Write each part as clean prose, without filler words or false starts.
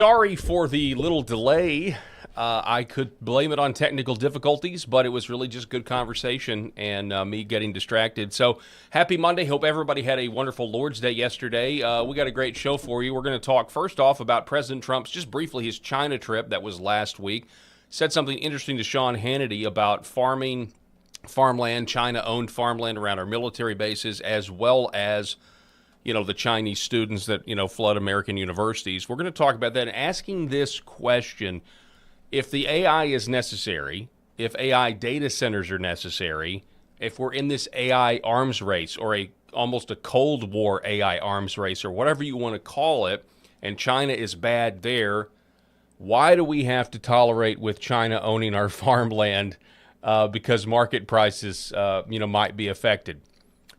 Sorry for the little delay. I could blame it on technical difficulties, but it was really just good conversation and me getting distracted. So happy Monday. Hope everybody had a wonderful Lord's Day yesterday. We got a great show for you. We're going to talk first off about President Trump's, just briefly, his China trip that was last week. Said something interesting to Sean Hannity about farmland, China-owned farmland around our military bases, as well as the Chinese students that, flood American universities. We're going to talk about that and asking this question: if the AI is necessary, if AI data centers are necessary, if we're in this AI arms race or almost a Cold War AI arms race or whatever you want to call it, and China is bad there, why do we have to tolerate with China owning our farmland because market prices, might be affected?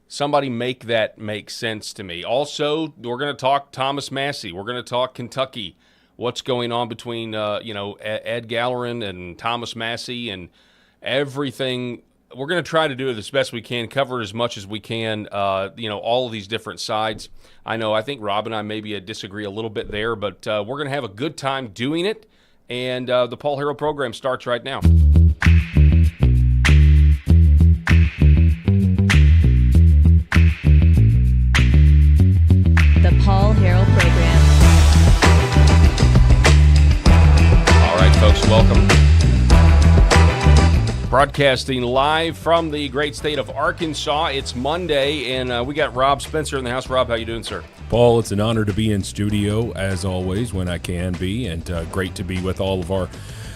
Somebody make that make sense to me. Also, we're going to talk Thomas Massey. We're going to talk Kentucky. What's going on between, Ed Gallerin and Thomas Massey and everything. We're going to try to do it as best we can, cover as much as we can, all of these different sides. I think Rob and I maybe disagree a little bit there, but we're going to have a good time doing it. And the Paul Harrell program starts right now. Paul Harrell program. All right, folks, welcome. Broadcasting live from the great state of Arkansas. It's Monday, and we got Rob Spencer in the house. Rob, how you doing, sir? Paul, it's an honor to be in studio, as always, when I can be, and great to be with all of our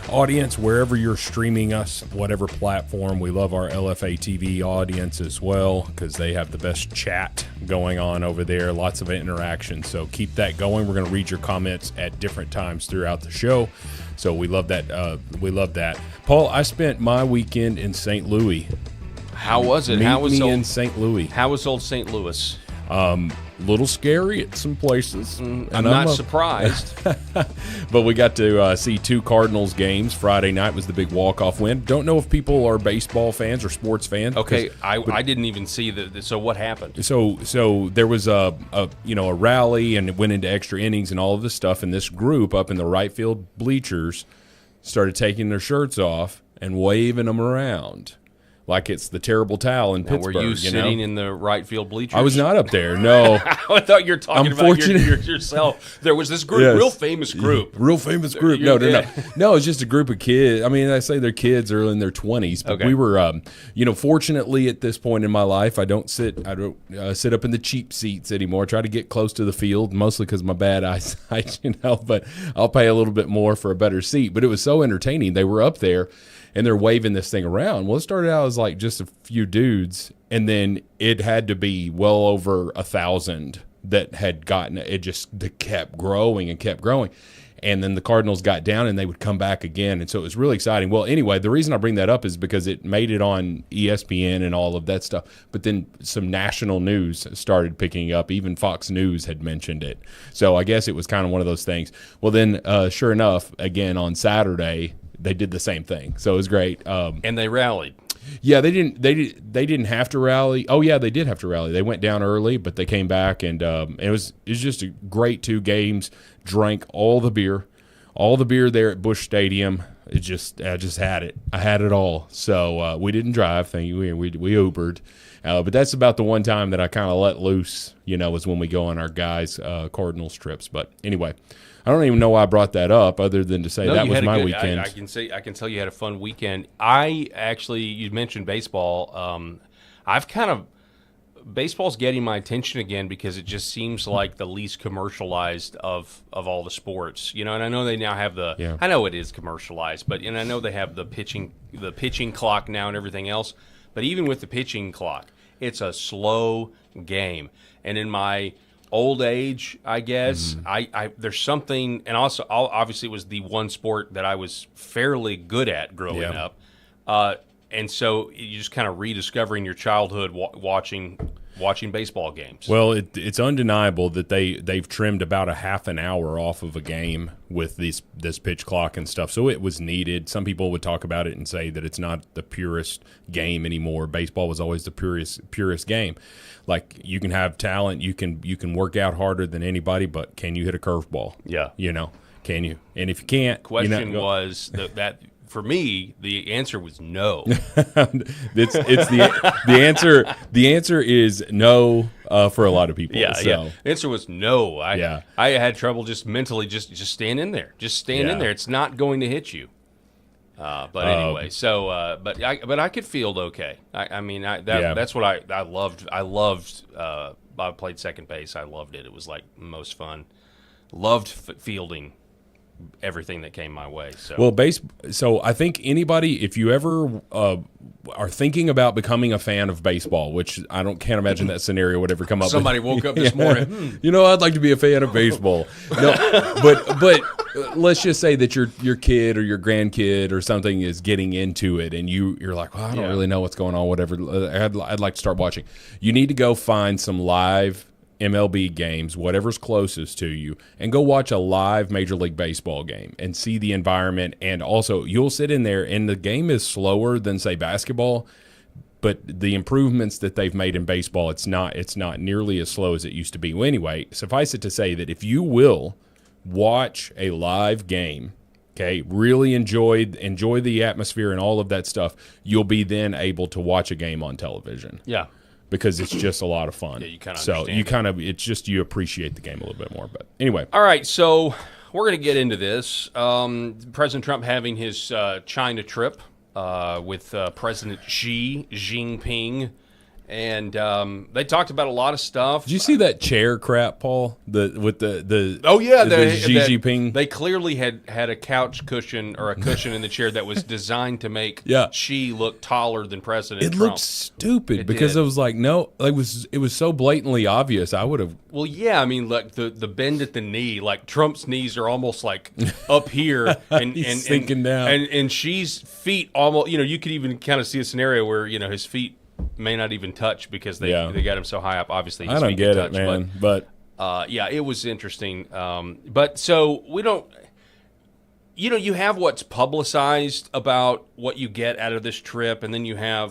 audience, wherever you're streaming us, whatever platform. We love our LFA TV audience as well, because they have the best chat going on over there, lots of interaction. So keep that going. We're going to read your comments at different times throughout the show. So we love that. Paul, I spent my weekend in St. Louis. How was it? In St. Louis. How was old St. Louis? Little scary at some places. I'm not surprised. But we got to see two Cardinals games. Friday night was the big walk-off win. Don't know if people are baseball fans or sports fans. Okay, I didn't even see that. So what happened? So there was a rally, and it went into extra innings and all of this stuff. And this group up in the right field bleachers started taking their shirts off and waving them around like it's the terrible towel in Pittsburgh. Were you sitting in the right field bleachers? I was not up there, no. I thought you were talking about yourself. There was this group, yes. Real famous group. No, it's just a group of kids. I mean, I say they're kids are in their 20s, but we were, fortunately at this point in my life, I don't sit up in the cheap seats anymore. I try to get close to the field, mostly because of my bad eyesight, but I'll pay a little bit more for a better seat. But it was so entertaining. They were up there, and they're waving this thing around. Well, it started out as like just a few dudes, and then it had to be well over 1,000 that had gotten it. Just kept growing and kept growing. And then the Cardinals got down, and they would come back again. And so it was really exciting. Well, anyway, the reason I bring that up is because it made it on ESPN and all of that stuff. But then some national news started picking up. Even Fox News had mentioned it. So I guess it was kind of one of those things. Well, then, sure enough, again on Saturday, they did the same thing. So it was great. And they rallied. Yeah, they didn't have to rally. Oh yeah, they did have to rally. They went down early, but they came back, and it was just a great 2 games. Drank all the beer there at Busch Stadium. I just had it. I had it all. So we didn't drive. Thank you. We Ubered. But that's about the one time that I kind of let loose. Was when we go on our guys' Cardinals trips. But anyway, I don't even know why I brought that up, other than to say that was my weekend. I can tell you had a fun weekend. You mentioned baseball. Baseball's getting my attention again because it just seems like the least commercialized of all the sports. And I know they now have I know it is commercialized, but I know they have the pitching clock now and everything else. But even with the pitching clock, it's a slow game. And in my old age, I guess, there's something, and also obviously it was the one sport that I was fairly good at growing up. And so you just kind of rediscovering your childhood watching baseball games. Well, it's undeniable that they've trimmed about a half an hour off of a game with this pitch clock and stuff. So it was needed. Some people would talk about it and say that it's not the purest game anymore. Baseball was always the purest game. Like, you can have talent, you can work out harder than anybody, but can you hit a curveball? Yeah. Can you? And if you can't, Question was that for me, the answer was no. it's the answer. The answer is no for a lot of people. Yeah, so. yeah. The answer was no. I had trouble just mentally just stand in there. Just stand in there. It's not going to hit you. But anyway, but I could field okay. That's what I loved. I played second base. I loved it. It was like most fun. Loved fielding everything that came my way. So I think anybody, if you ever are thinking about becoming a fan of baseball, which can't imagine that scenario would ever come up. Somebody woke up this morning. I'd like to be a fan of baseball. No, but let's just say that your kid or your grandkid or something is getting into it, and you're like, well, I don't really know what's going on. Whatever, I'd like to start watching. You need to go find some live MLB games, whatever's closest to you, and go watch a live Major League Baseball game and see the environment. And also, you'll sit in there, and the game is slower than, say, basketball, but the improvements that they've made in baseball, it's not nearly as slow as it used to be. Well, anyway, suffice it to say that if you will watch a live game, okay, really enjoy the atmosphere and all of that stuff, you'll be then able to watch a game on television. Yeah. Because it's just a lot of fun. Yeah, you kind of it's just you appreciate the game a little bit more. But anyway. All right, so we're going to get into this. President Trump having his China trip with President Xi Jinping. And they talked about a lot of stuff. Did you see that chair crap, Paul? The Xi Jinping. They clearly had a couch cushion or a cushion in the chair that was designed to make Xi look taller than President Trump. It looked stupid because it was like it was so blatantly obvious. I would have. Well, yeah, I mean, like the bend at the knee, like Trump's knees are almost like up here and sinking down, and Xi's feet almost. You could even kind of see a scenario where his feet may not even touch because they got him so high up. Obviously, his I don't feet get touch, it, man. But it was interesting. But so we don't. You have what's publicized about what you get out of this trip, and then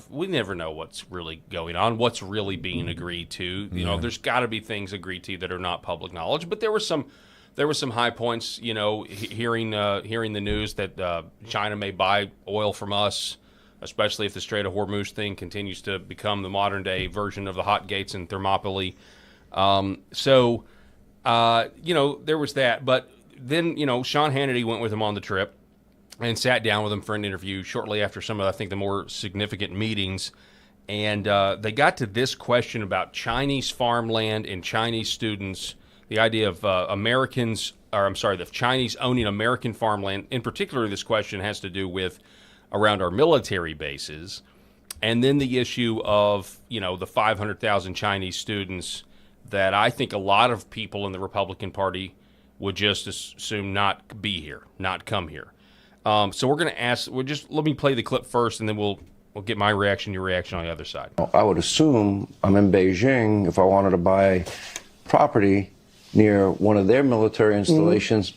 we never know what's really going on, what's really being agreed to. There's got to be things agreed to that are not public knowledge. But there were some high points. Hearing the news that China may buy oil from us, especially if the Strait of Hormuz thing continues to become the modern-day version of the hot gates in Thermopylae. There was that. But then, Sean Hannity went with him on the trip and sat down with him for an interview shortly after some of, I think, the more significant meetings. And they got to this question about Chinese farmland and Chinese students, the idea of the Chinese owning American farmland. In particular, this question has to do with around our military bases, and then the issue of the 500,000 Chinese students that I think a lot of people in the Republican Party would just assume not be here, not come here. So we're going to ask. Let me play the clip first, and then we'll get my reaction, your reaction on the other side. I would assume I'm in Beijing if I wanted to buy property near one of their military installations.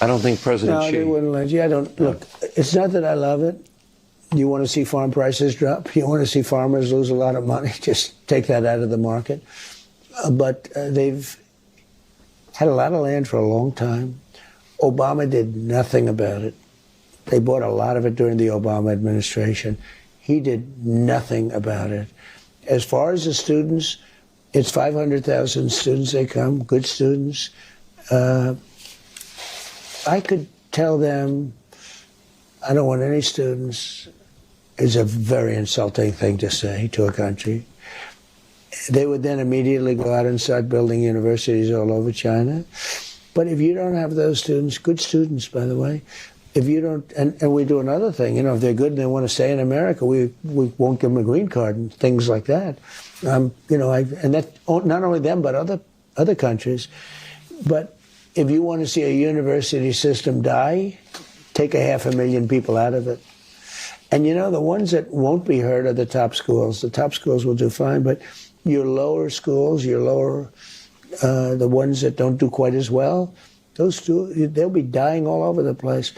I don't think President Xi. No, they wouldn't let you. I don't. Look, it's not that I love it. You want to see farm prices drop? You want to see farmers lose a lot of money? Just take that out of the market. But they've had a lot of land for a long time. Obama did nothing about it. They bought a lot of it during the Obama administration. He did nothing about it. As far as the students, it's 500,000 students they come, good students. I could tell them, I don't want any students, is a very insulting thing to say to a country. They would then immediately go out and start building universities all over China. But if you don't have those students, good students, by the way, if you don't, and we do another thing, if they're good and they want to stay in America, we won't give them a green card and things like that. And that, not only them, but other countries. But if you want to see a university system die, take 500,000 people out of it. And the ones that won't be hurt are the top schools. The top schools will do fine, but your lower schools, the ones that don't do quite as well, they'll be dying all over the place.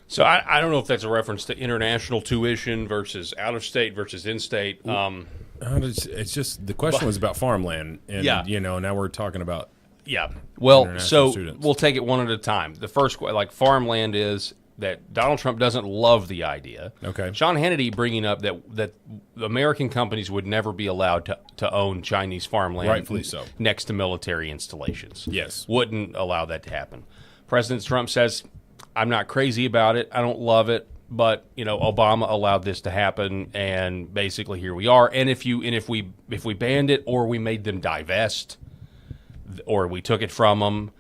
So I don't know if that's a reference to international tuition versus out-of-state versus in-state. It's just the question was about farmland, and now we're talking about Yeah. Well, international so students. we'll take it one at a time. The first, like Farmland, is that Donald Trump doesn't love the idea. Okay. Sean Hannity bringing up that American companies would never be allowed to own Chinese farmland, Rightfully so, next to military installations. Yes. Wouldn't allow that to happen. President Trump says, I'm not crazy about it. I don't love it. But Obama allowed this to happen, and basically here we are. And if we banned it, or we made them divest, or we took it from them,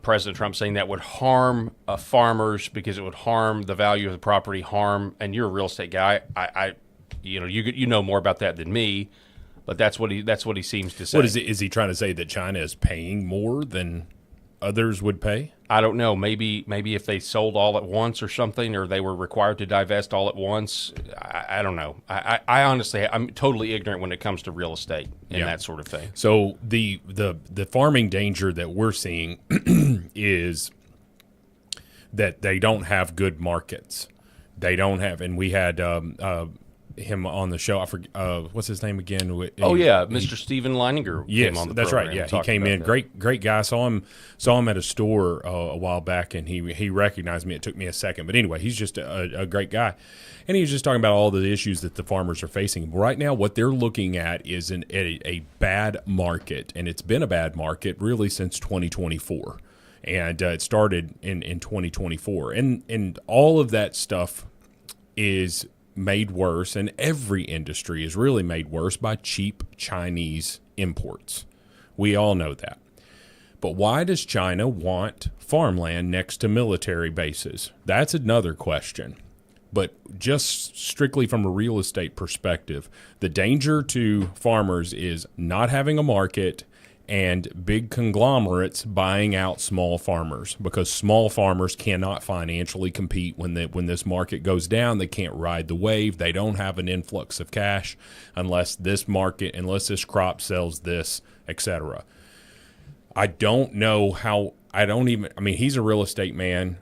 President Trump saying that would harm farmers because it would harm the value of the property. And you're a real estate guy. You know more about that than me, but that's what he seems to say. What is it? Is he trying to say that China is paying more than others would pay? I don't know. Maybe if they sold all at once or something, or they were required to divest all at once. I don't know. I honestly, I'm totally ignorant when it comes to real estate and that sort of thing. So the farming danger that we're seeing is that they don't have good markets. They don't have, and we had him on the show. I forget what's his name again. Mr. Stephen Leininger came on the that's program. right. Yeah, he came in. Great guy. Saw him at a store a while back, and he recognized me. It took me a second, but anyway, he's just a great guy, and he was just talking about all the issues that the farmers are facing right now. What they're looking at is a bad market, and it's been a bad market really since 2024, and it started in 2024, and all of that stuff is made worse, and every industry is really made worse by cheap Chinese imports. We all know that. But why does China want farmland next to military bases? That's another question. But just strictly from a real estate perspective, the danger to farmers is not having a market and big conglomerates buying out small farmers, because small farmers cannot financially compete when this market goes down. They can't ride the wave. They don't have an influx of cash unless this crop sells this, etc. I don't know how. He's a real estate man.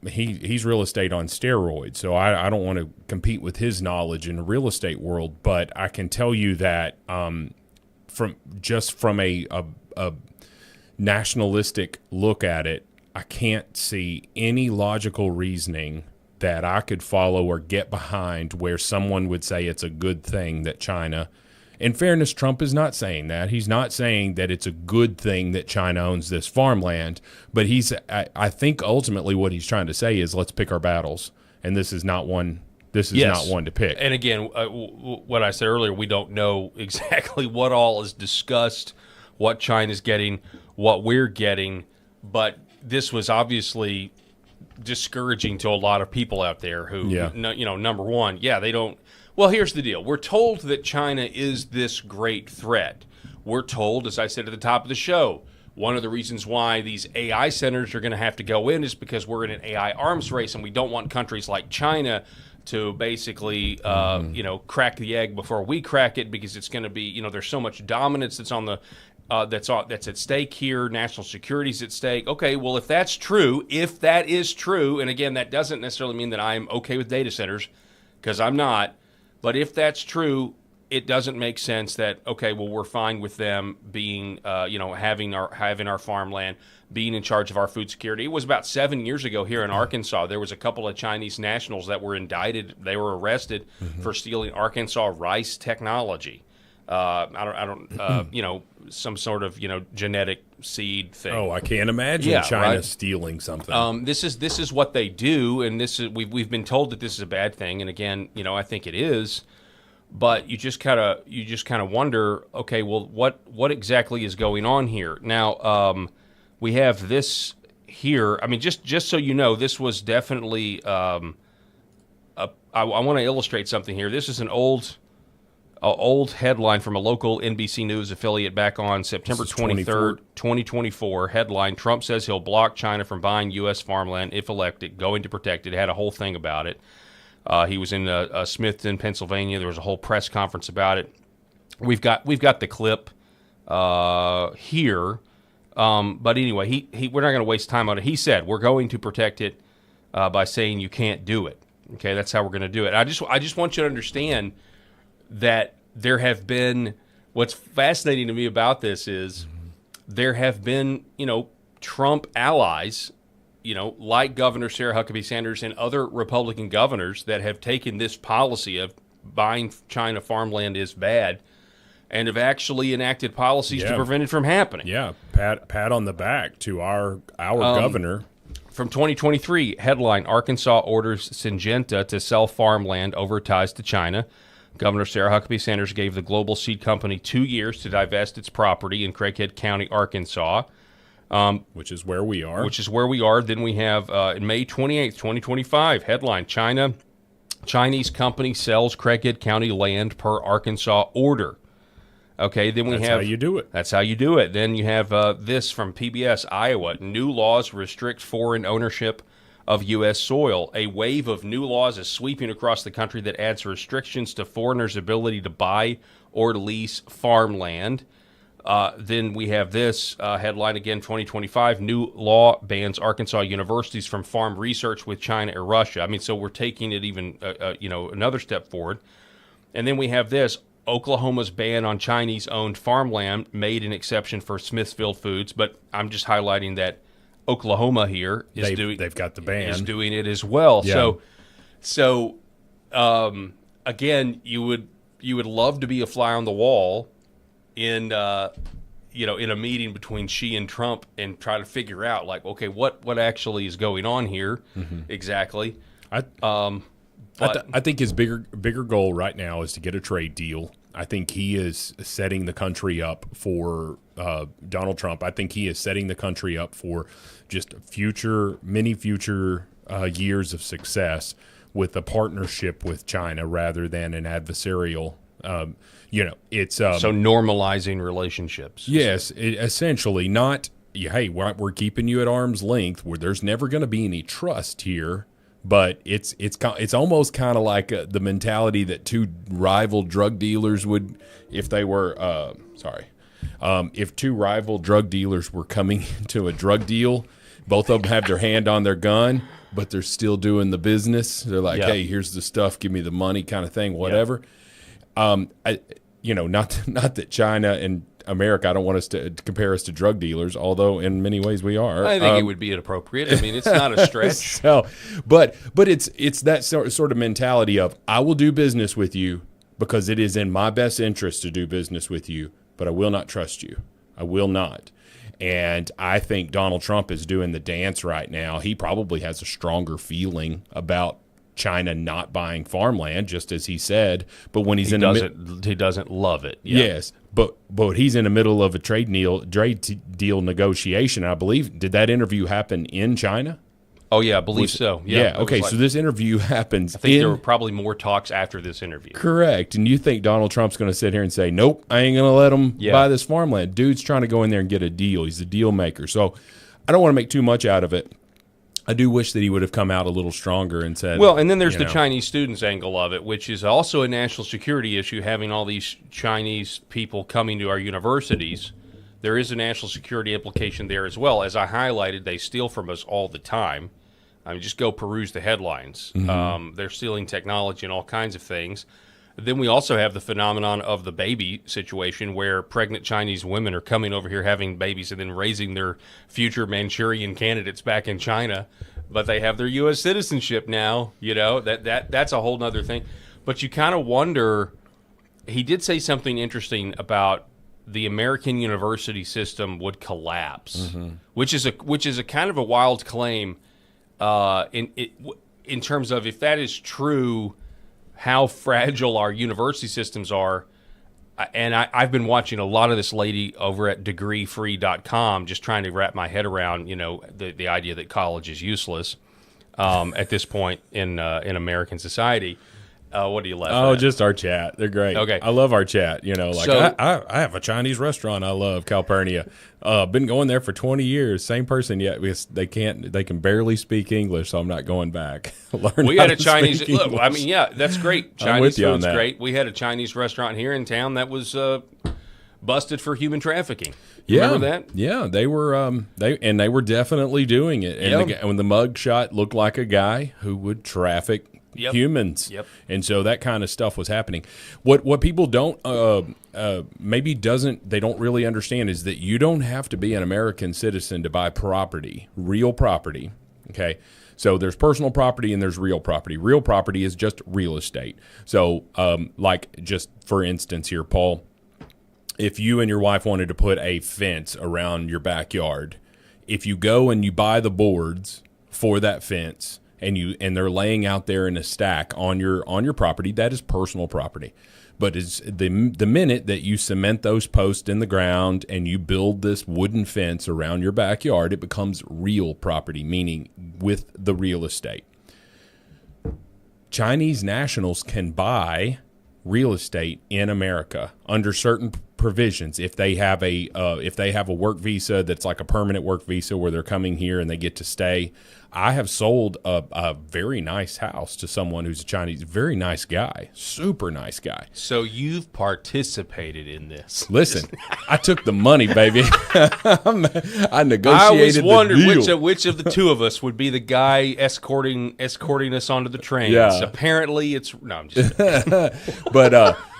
He's real estate on steroids, so I don't want to compete with his knowledge in the real estate world. But I can tell you that from a nationalistic look at it, I can't see any logical reasoning that I could follow or get behind where someone would say it's a good thing that China. In fairness, Trump is not saying that. He's not saying that it's a good thing that China owns this farmland, but I think ultimately what he's trying to say is let's pick our battles, and this is not one. This is not one to pick. And again, what I said earlier, we don't know exactly what all is discussed, what China's getting, what we're getting, but this was obviously discouraging to a lot of people out there who, number one, they don't. Well, here's the deal. We're told that China is this great threat. We're told, as I said at the top of the show, one of the reasons why these AI centers are going to have to go in is because we're in an AI arms race, and we don't want countries like China to basically, crack the egg before we crack it, because it's going to be, there's so much dominance that's on the that's at stake here. National security's at stake. Okay, well, if that is true, and again, that doesn't necessarily mean that I'm okay with data centers, because I'm not. But if that's true, it doesn't make sense that, okay, well, we're fine with them being, having our farmland, being in charge of our food security. It was about 7 years ago here in Arkansas. There was a couple of Chinese nationals that were indicted. They were arrested for stealing Arkansas rice technology. Some sort of, genetic seed thing. Oh, I can't imagine China stealing something. This is what they do, and we've been told that this is a bad thing, and again, I think it is. But you just kind of wonder, okay, well, what exactly is going on here? Now, we have this here. I mean, just so you know, this was definitely. I want to illustrate something here. This is an old headline from a local NBC News affiliate back on September 23rd, 2024. Headline: Trump says he'll block China from buying U.S. farmland if elected, going to protect it. It had a whole thing about it. He was in Smithton, Pennsylvania. There was a whole press conference about it. We've got the clip here. But anyway, we're not going to waste time on it. He said we're going to protect it by saying you can't do it. Okay, that's how we're going to do it. I just want you to understand that there have been. What's fascinating to me about this is there have been, Trump allies, like Governor Sarah Huckabee Sanders and other Republican governors that have taken this policy of buying China farmland is bad and have actually enacted policies to prevent it from happening. Yeah, pat on the back to our governor. From 2023, headline, Arkansas orders Syngenta to sell farmland over ties to China. Governor Sarah Huckabee Sanders gave the global seed company 2 years to divest its property in Craighead County, Arkansas. Which is where we are. Then we have May 28th, 2025, headline, Chinese company sells Craighead County land per Arkansas order. Okay, then That's how you do it. That's how you do it. Then you have this from PBS Iowa. New laws restrict foreign ownership of U.S. soil. A wave of new laws is sweeping across the country that adds restrictions to foreigners' ability to buy or lease farmland. Then we have this headline again, 2025. New law bans Arkansas universities from farm research with China or Russia. I mean, so we're taking it even, another step forward. And then we have this. Oklahoma's ban on Chinese-owned farmland made an exception for Smithfield Foods, but I'm just highlighting that Oklahoma here they've got the ban. Is doing it as well. Yeah. So again, you would love to be a fly on the wall in in a meeting between Xi and Trump and try to figure out okay, what actually is going on here exactly. I think his bigger goal right now is to get a trade deal. I think he is setting the country up for Donald Trump. I think he is setting the country up for just many future years of success with a partnership with China rather than an adversarial. It's so normalizing relationships. Yes, essentially not. Hey, we're keeping you at arm's length. Where there's never going to be any trust here. But it's almost kind of like the mentality that two rival drug dealers would, if they were, if two rival drug dealers were coming into a drug deal, both of them have their hand on their gun, but they're still doing the business. They're like, hey, here's the stuff, give me the money kind of thing, whatever. Not that China and America, I don't want us to compare us to drug dealers, although in many ways we are. I think it would be inappropriate. I mean, it's not a stretch. But it's that sort of mentality of, I will do business with you because it is in my best interest to do business with you, but I will not trust you. I will not. And I think Donald Trump is doing the dance right now. He probably has a stronger feeling about China not buying farmland, just as he said. But when he doesn't love it. Yeah. Yes, but he's in the middle of a trade deal negotiation. I believe, did that interview happen in China? Oh yeah, I believe so. Yeah. Okay, so this interview happens. I think there were probably more talks after this interview. Correct. And you think Donald Trump's going to sit here and say, "Nope, I ain't going to let him buy this farmland." Dude's trying to go in there and get a deal. He's a deal maker. So I don't want to make too much out of it. I do wish that he would have come out a little stronger and said, well, and then there's the Chinese students angle of it, which is also a national security issue, having all these Chinese people coming to our universities. There is a national security implication there as well. As I highlighted, they steal from us all the time. I mean, just go peruse the headlines. Mm-hmm. They're stealing technology and all kinds of things. Then we also have the phenomenon of the baby situation where pregnant Chinese women are coming over here having babies and then raising their future Manchurian candidates back in China, but they have their U.S. citizenship now. That's a whole other thing. But you kind of wonder, he did say something interesting about the American university system would collapse, which is a kind of a wild claim in terms of, if that is true, how fragile our university systems are. And I've been watching a lot of this lady over at degreefree.com, just trying to wrap my head around, the idea that college is useless at this point in American society. What do you laugh at? Just our chat. They're great. Okay. I love our chat. I have a Chinese restaurant I love, Calpurnia. Been going there for 20 years. Same person yet. They can barely speak English, so I'm not going back. We had a Chinese. Look, I mean, yeah, that's great. Chinese food's great. We had a Chinese restaurant here in town that was busted for human trafficking. Remember that? Yeah, they were. They were definitely doing it. And when the mug shot looked like a guy who would traffic humans. Yep. And so that kind of stuff was happening. What people don't they don't really understand is that you don't have to be an American citizen to buy property, real property. Okay. So there's personal property and there's real property. Real property is just real estate. So like just for instance here, Paul, if you and your wife wanted to put a fence around your backyard, if you go and you buy the boards for that fence and they're laying out there in a stack on your property, that is personal property. But it's the minute that you cement those posts in the ground and you build this wooden fence around your backyard, it becomes real property, meaning with the real estate. Chinese nationals can buy real estate in America under certain provisions. If they have a work visa that's like a permanent work visa where they're coming here and they get to stay. I have sold a very nice house to someone who's a Chinese, very nice guy, super nice guy. So you've participated in this. Listen, I took the money, baby. I negotiated I always wondered the deal. which of the two of us would be the guy escorting us onto the trains. Yeah. Apparently, I'm just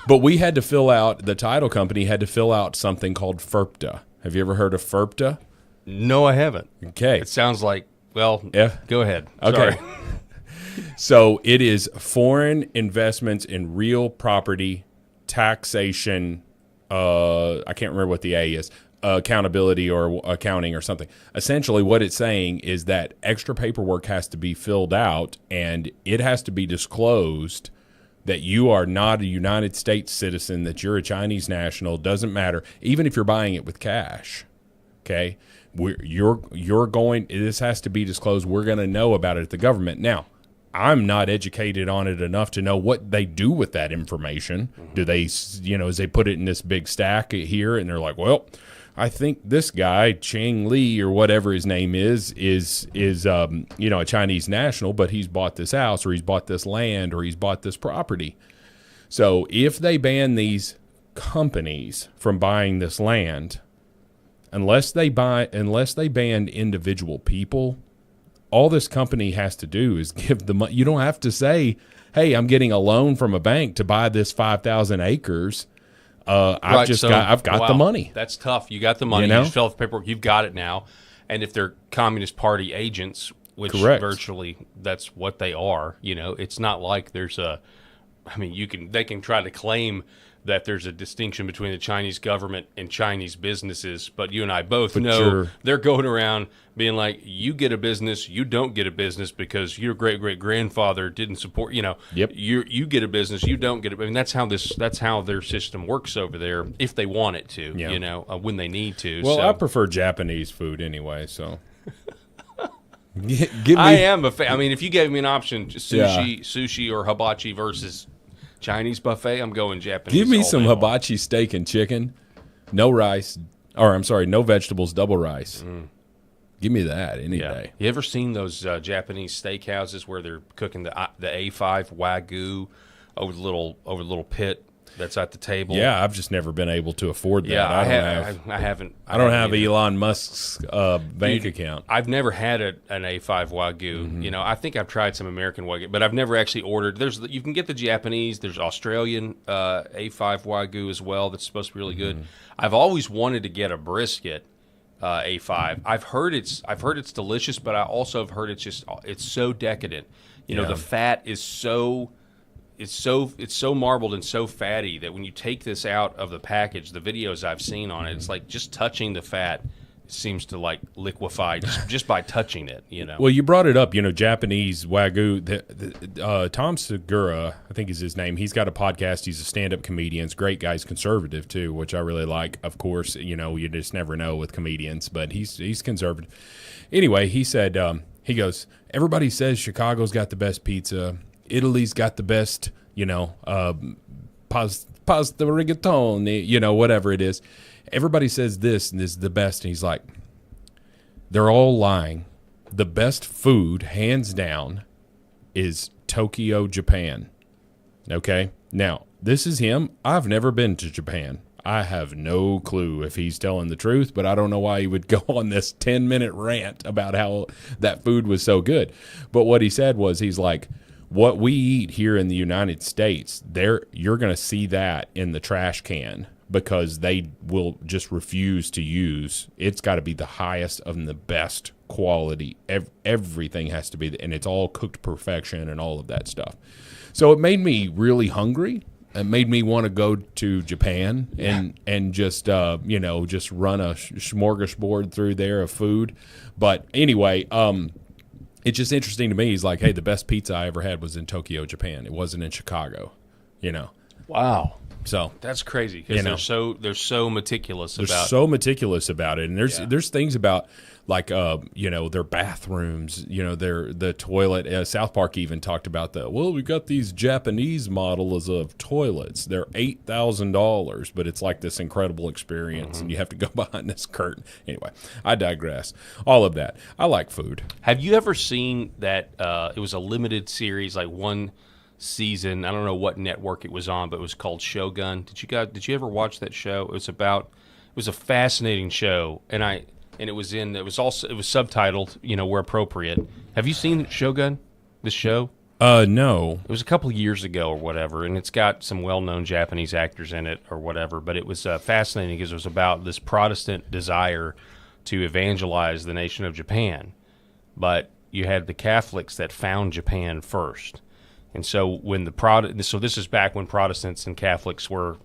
But we had to fill out, the title company had to fill out something called FERPTA. Have you ever heard of FERPTA? No, I haven't. Okay. It sounds like, well, Yeah. go ahead. Okay. Sorry. So it is foreign investments in real property taxation. I can't remember what the A is. Accountability or accounting or something. Essentially, what it's saying is that extra paperwork has to be filled out and it has to be disclosed that you are not a United States citizen, that you're a Chinese national. Doesn't matter, even if you're buying it with cash. Okay, you're going. This has to be disclosed. We're going to know about it at the government. Now, I'm not educated on it enough to know what they do with that information. Mm-hmm. Do they, as they put it in this big stack here, and they're like, well, I think this guy Chang Li or whatever his name is a Chinese national, but he's bought this house or he's bought this land or he's bought this property. So if they ban these companies from buying this land, unless they ban individual people, all this company has to do is give the money. You don't have to say, "Hey, I'm getting a loan from a bank to buy this 5,000 acres." I've got the money. That's tough. You got the money. You just fill out the paperwork. You've got it now. And if they're Communist Party agents, which Correct. Virtually that's what they are, it's not like there's they can try to claim that there's a distinction between the Chinese government and Chinese businesses, but you and I both know they're going around being like, you get a business, you don't get a business because your great-great-grandfather didn't support, Yep. You get a business, you don't get it. I mean, that's how their system works over there if they want it to, when they need to. Well, so. I prefer Japanese food anyway, so. I am a fan. I mean, if you gave me an option, sushi or hibachi versus Chinese buffet, I'm going Japanese. Give me some hibachi steak and chicken, no rice, no vegetables, double rice. Give me that any day. You ever seen those Japanese steakhouses where they're cooking the A5 Wagyu over the little pit that's at the table? Yeah, I've just never been able to afford that. Yeah, I haven't. I don't have Elon Musk's bank account. I've never had an A5 Wagyu. Mm-hmm. I think I've tried some American Wagyu, but I've never actually ordered. You can get the Japanese. There's Australian A5 Wagyu as well. That's supposed to be really good. I've always wanted to get a brisket A5. I've heard it's delicious, but I also have heard it's so decadent. The fat is so. It's so marbled and so fatty that when you take this out of the package, the videos I've seen on it, it's like just touching the fat seems to like liquefy just by touching it. Well, you brought it up. Japanese Wagyu. Tom Segura, I think is his name. He's got a podcast. He's a stand-up comedian. He's a great guy. He's conservative too, which I really like. Of course, you just never know with comedians, but he's conservative. Anyway, he said he goes. Everybody says Chicago's got the best pizza. Italy's got the best, pasta rigatoni, whatever it is. Everybody says this and this is the best. And he's like, they're all lying. The best food, hands down, is Tokyo, Japan. Okay? Now, this is him. I've never been to Japan. I have no clue if he's telling the truth, but I don't know why he would go on this 10-minute rant about how that food was so good. But what he said was, he's like, what we eat here in the United States, you're going to see that in the trash can because they will just refuse to use. It's got to be the highest and the best quality. Everything has to be, and it's all cooked to perfection and all of that stuff. So it made me really hungry. It made me want to go to Japan and just just run a smorgasbord through there of food. But anyway, it's just interesting to me. He's like, hey, the best pizza I ever had was in Tokyo, Japan. It wasn't in Chicago. Wow. So that's crazy because they're so meticulous about it. So meticulous about it, and there's things about like their bathrooms, the toilet. South Park even talked about we got these Japanese models of toilets. They're $8,000, but it's like this incredible experience, and you have to go behind this curtain. Anyway, I digress. All of that. I like food. Have you ever seen that? It was a limited series, like one season. I don't know what network it was on, but it was called Shogun. Did you ever watch that show? It was a fascinating show, and it was subtitled, where appropriate. Have you seen Shogun, the show? No. It was a couple of years ago or whatever, and it's got some well-known Japanese actors in it or whatever, but it was fascinating because it was about this Protestant desire to evangelize the nation of Japan. But you had the Catholics that found Japan first. And so this is back when Protestants and Catholics were,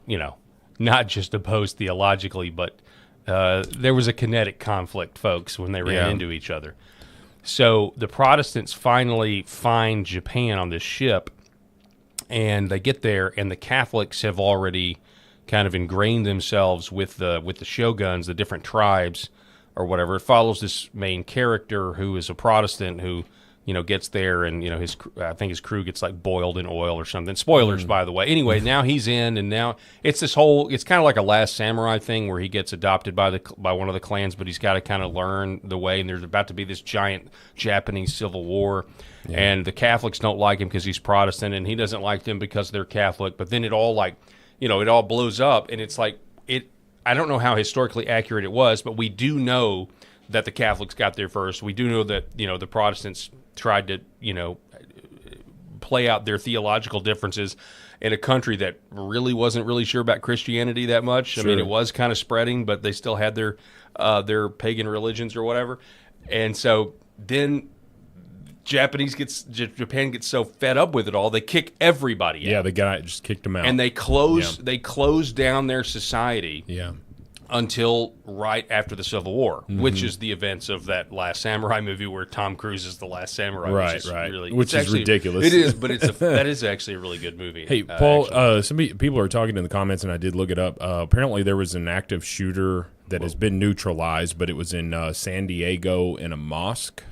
not just opposed theologically, but there was a kinetic conflict, folks, when they ran into each other. So the Protestants finally find Japan on this ship, and they get there, and the Catholics have already kind of ingrained themselves with the shoguns, the different tribes or whatever. It follows this main character who is a Protestant who gets there, and I think his crew gets like boiled in oil or something. Spoilers, by the way. Anyway, now he's in, and now it's this whole. It's kind of like a Last Samurai thing where he gets adopted by one of the clans, but he's got to kind of learn the way. And there's about to be this giant Japanese civil war, and the Catholics don't like him because he's Protestant, and he doesn't like them because they're Catholic. But then it all it all blows up, and it's like it. I don't know how historically accurate it was, but we do know that the Catholics got there first. We do know that the Protestants tried to, play out their theological differences in a country that really wasn't really sure about Christianity that much. Sure. I mean, it was kind of spreading, but they still had their pagan religions or whatever. And so then Japan gets so fed up with it all, they kick everybody out. Yeah, the guy just kicked them out. And they close down their society. Yeah. Until right after the Civil War, which is the events of that Last Samurai movie where Tom Cruise is the Last Samurai. Right. Which is ridiculous. It is, but that is actually a really good movie. Hey, Paul, some people are talking in the comments, and I did look it up. Apparently there was an active shooter that has been neutralized, but it was in San Diego in a mosque.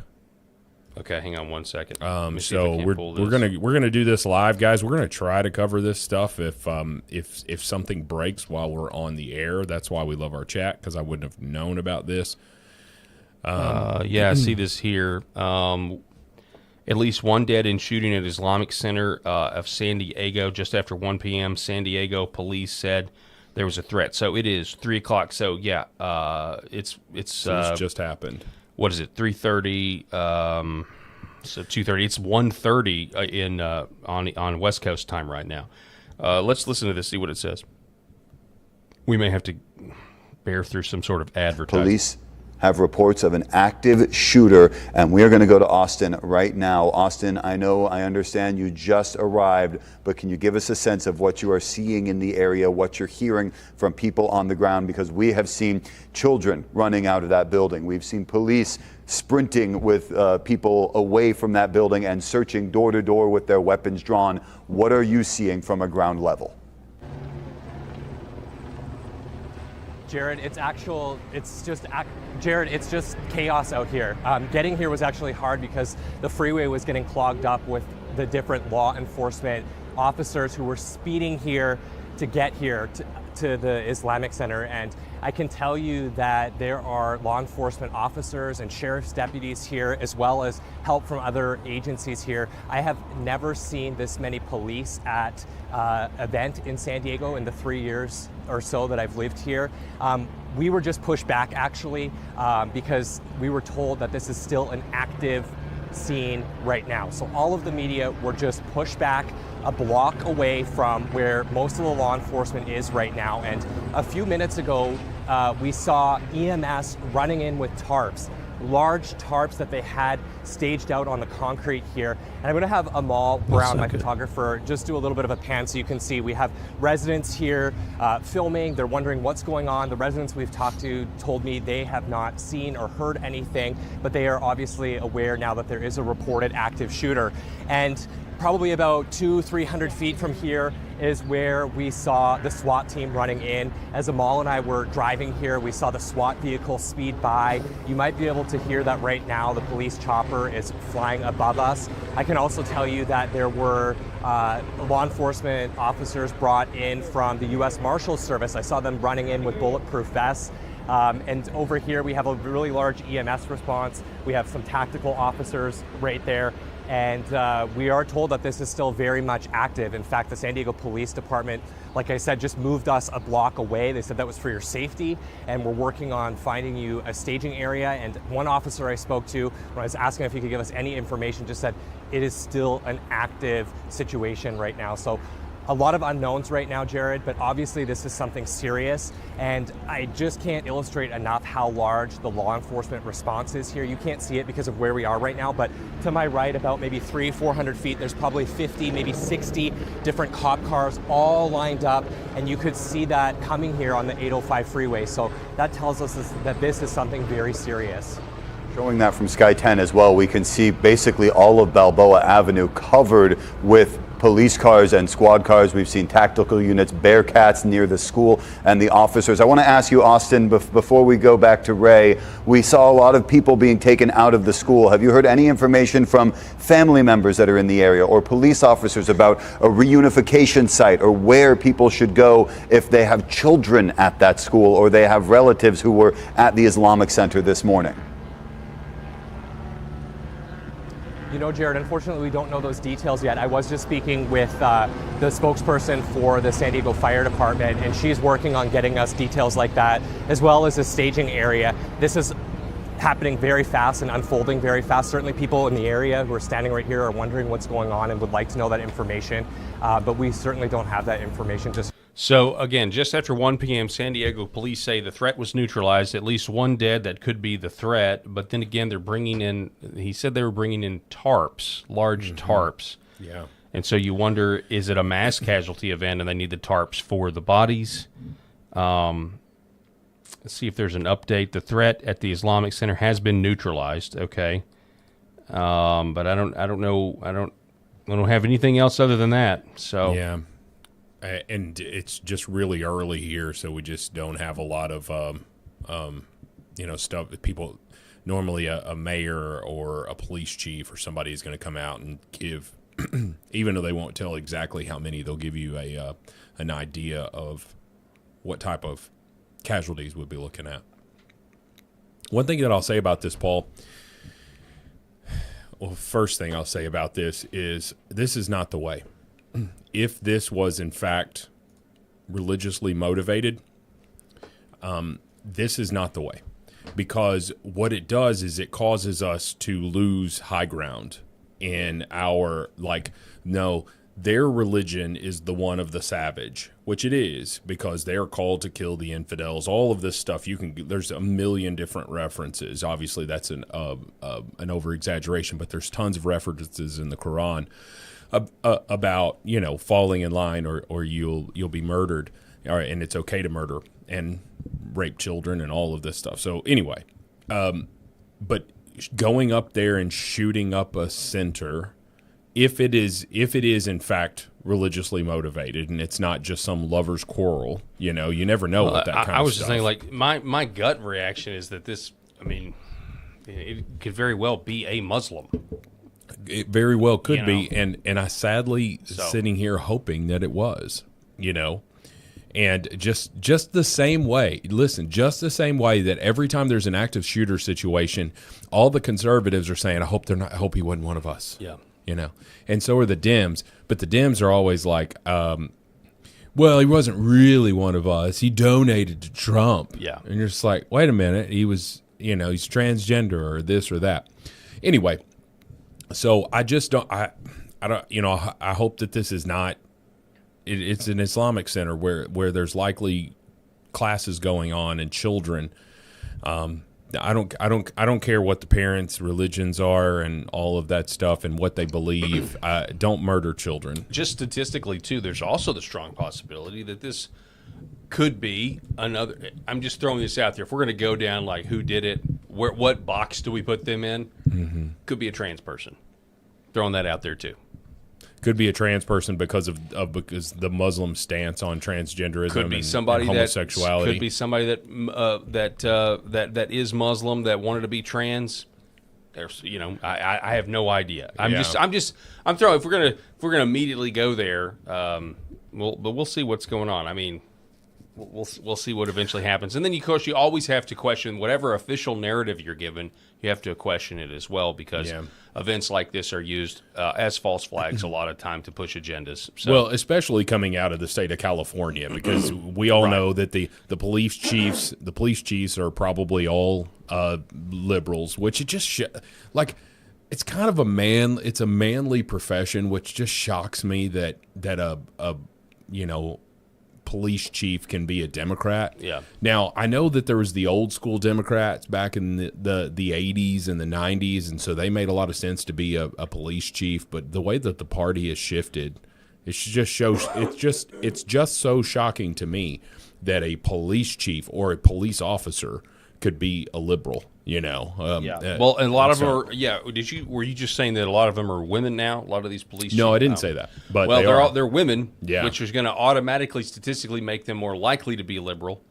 Okay, hang on one second. So we're gonna do this live, guys. We're gonna try to cover this stuff if something breaks while we're on the air. That's why we love our chat, because I wouldn't have known about this. I see this here. At least one dead in shooting at Islamic Center of San Diego just after 1 p.m. San Diego police said there was a threat. So it is 3 o'clock. So yeah, it's just happened. What is it? 3:30. So 2:30. It's 1:30 in on West Coast time right now. Let's listen to this. See what it says. We may have to bear through some sort of advertising. Police have reports of an active shooter, and we are going to go to Austin right now. Austin, I understand you just arrived, but can you give us a sense of what you are seeing in the area, what you're hearing from people on the ground? Because we have seen children running out of that building. We've seen police sprinting with people away from that building and searching door to door with their weapons drawn. What are you seeing from a ground level? Jared, it's just chaos out here. Getting here was actually hard because the freeway was getting clogged up with the different law enforcement officers who were speeding here to get here to the Islamic Center. And I can tell you that there are law enforcement officers and sheriff's deputies here, as well as help from other agencies here. I have never seen this many police at an event in San Diego in the 3 years or so that I've lived here. We were just pushed back actually because we were told that this is still an active scene right now. So all of the media were just pushed back a block away from where most of the law enforcement is right now. And a few minutes ago, we saw EMS running in with tarps, large tarps that they had staged out on the concrete here. And I'm going to have Amal Brown, my photographer, just do a little bit of a pan so you can see. We have residents here filming. They're wondering what's going on. The residents we've talked to told me they have not seen or heard anything, but they are obviously aware now that there is a reported active shooter. And probably about 200-300 feet from here is where we saw the SWAT team running in. As Amal and I were driving here, we saw the SWAT vehicle speed by. You might be able to hear that right now. The police chopper is flying above us. I can also tell you that there were law enforcement officers brought in from the U.S. Marshals Service. I saw them running in with bulletproof vests. And over here, we have a really large EMS response. We have some tactical officers right there. And we are told that this is still very much active. In fact, the San Diego Police Department, like I said, just moved us a block away. They said that was for your safety, and we're working on finding you a staging area. And one officer I spoke to, when I was asking if he could give us any information, just said it is still an active situation right now. So a lot of unknowns right now, Jared, but obviously this is something serious, and I just can't illustrate enough how large the law enforcement response is here. You can't see it because of where we are right now, but to my right, about maybe 300-400 feet, there's probably 50, maybe 60 different cop cars all lined up, and you could see that coming here on the 805 freeway. So that tells us that this is something very serious. Showing that from Sky 10 as well, we can see basically all of Balboa Avenue covered with police cars and squad cars. We've seen tactical units, Bearcats near the school and the officers. I want to ask you, Austin, before we go back to Ray, we saw a lot of people being taken out of the school. Have you heard any information from family members that are in the area or police officers about a reunification site or where people should go if they have children at that school or they have relatives who were at the Islamic Center this morning? You know, Jared, unfortunately, we don't know those details yet. I was just speaking with the spokesperson for the San Diego Fire Department, and she's working on getting us details like that, as well as a staging area. This is happening very fast and unfolding very fast. Certainly people in the area who are standing right here are wondering what's going on and would like to know that information, but we certainly don't have that information just. So, again, just after 1 p.m., San Diego police say the threat was neutralized, at least one dead that could be the threat. But then again, they're bringing in, he said they were bringing in tarps, large tarps. Yeah. And so you wonder, is it a mass casualty event and they need the tarps for the bodies? Let's see if there's an update. The threat at the Islamic Center has been neutralized, okay. But I don't know, I don't have anything else other than that. So yeah. And it's just really early here, so we just don't have a lot of, stuff that people normally a mayor or a police chief or somebody is going to come out and give, even though they won't tell exactly how many, they'll give you an idea of what type of casualties we'll be looking at. One thing that I'll say about this, Paul, well, first thing I'll say about this is not the way. If this was, in fact, religiously motivated, this is not the way. Because what it does is it causes us to lose high ground in our, no, their religion is the one of the savage, which it is, because they are called to kill the infidels. All of this stuff, there's a million different references. Obviously, that's an over-exaggeration, but there's tons of references in the Quran about falling in line or you'll be murdered, and it's okay to murder and rape children and all of this stuff. So anyway, but going up there and shooting up a center, if it is in fact religiously motivated and it's not just some lover's quarrel, you never know what that kind of stuff. I was just saying, my gut reaction is that this, it could very well be a Muslim. It very well could be, and I sadly sitting here hoping that it was, and just the same way. Listen, just the same way that every time there's an active shooter situation, all the conservatives are saying, "I hope he wasn't one of us." Yeah, and so are the Dems, but the Dems are always like, "Well, he wasn't really one of us. He donated to Trump." Yeah, and you're just like, "Wait a minute, he was, he's transgender or this or that." Anyway. So I just don't. I don't. I hope that this is not. It's an Islamic center where there's likely classes going on and children. I don't care what the parents' religions are and all of that stuff and what they believe. Don't murder children. Just statistically, too, there's also the strong possibility that this could be another. I'm just throwing this out there. If we're going to go down like who did it, what box do we put them in? Mm-hmm. Could be a trans person. Throwing that out there too. Could be a trans person because because the Muslim stance on transgenderism. Could be somebody and homosexuality. Could be somebody that is Muslim that wanted to be trans. There's, I have no idea. I'm throwing. If we're gonna immediately go there, we'll see what's going on. I mean, we'll see what eventually happens, and then of course you always have to question whatever official narrative you're given. You have to question it as well because events like this are used as false flags a lot of time to push agendas. So. Well, especially coming out of the state of California, because we all know that the police chiefs are probably all liberals, which it just it's kind of it's a manly profession, which just shocks me that a police chief can be a Democrat. Yeah. Now, I know that there was the old school Democrats back in the 80s and the 90s, and so they made a lot of sense to be a police chief, but the way that the party has shifted, it's just so shocking to me that a police chief or a police officer could be a liberal. Well, and a lot of them are. Yeah, were you just saying that a lot of them are women now? A lot of these police. No, I didn't say that. But they're women. Yeah. Which is going to automatically, statistically, make them more likely to be liberal.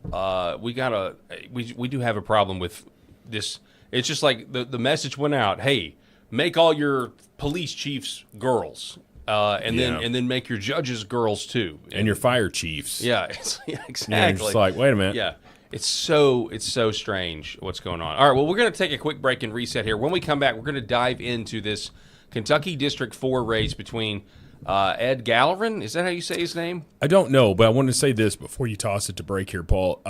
We do have a problem with this. It's just like the message went out. Hey, make all your police chiefs girls. And then make your judges girls too, and your fire chiefs. Yeah, exactly. You're just like, wait a minute. Yeah. It's so strange what's going on. All right, well, we're going to take a quick break and reset here. When we come back, we're going to dive into this Kentucky District 4 race between Ed Gallerin. Is that how you say his name? I don't know, but I want to say this before you toss it to break here, Paul.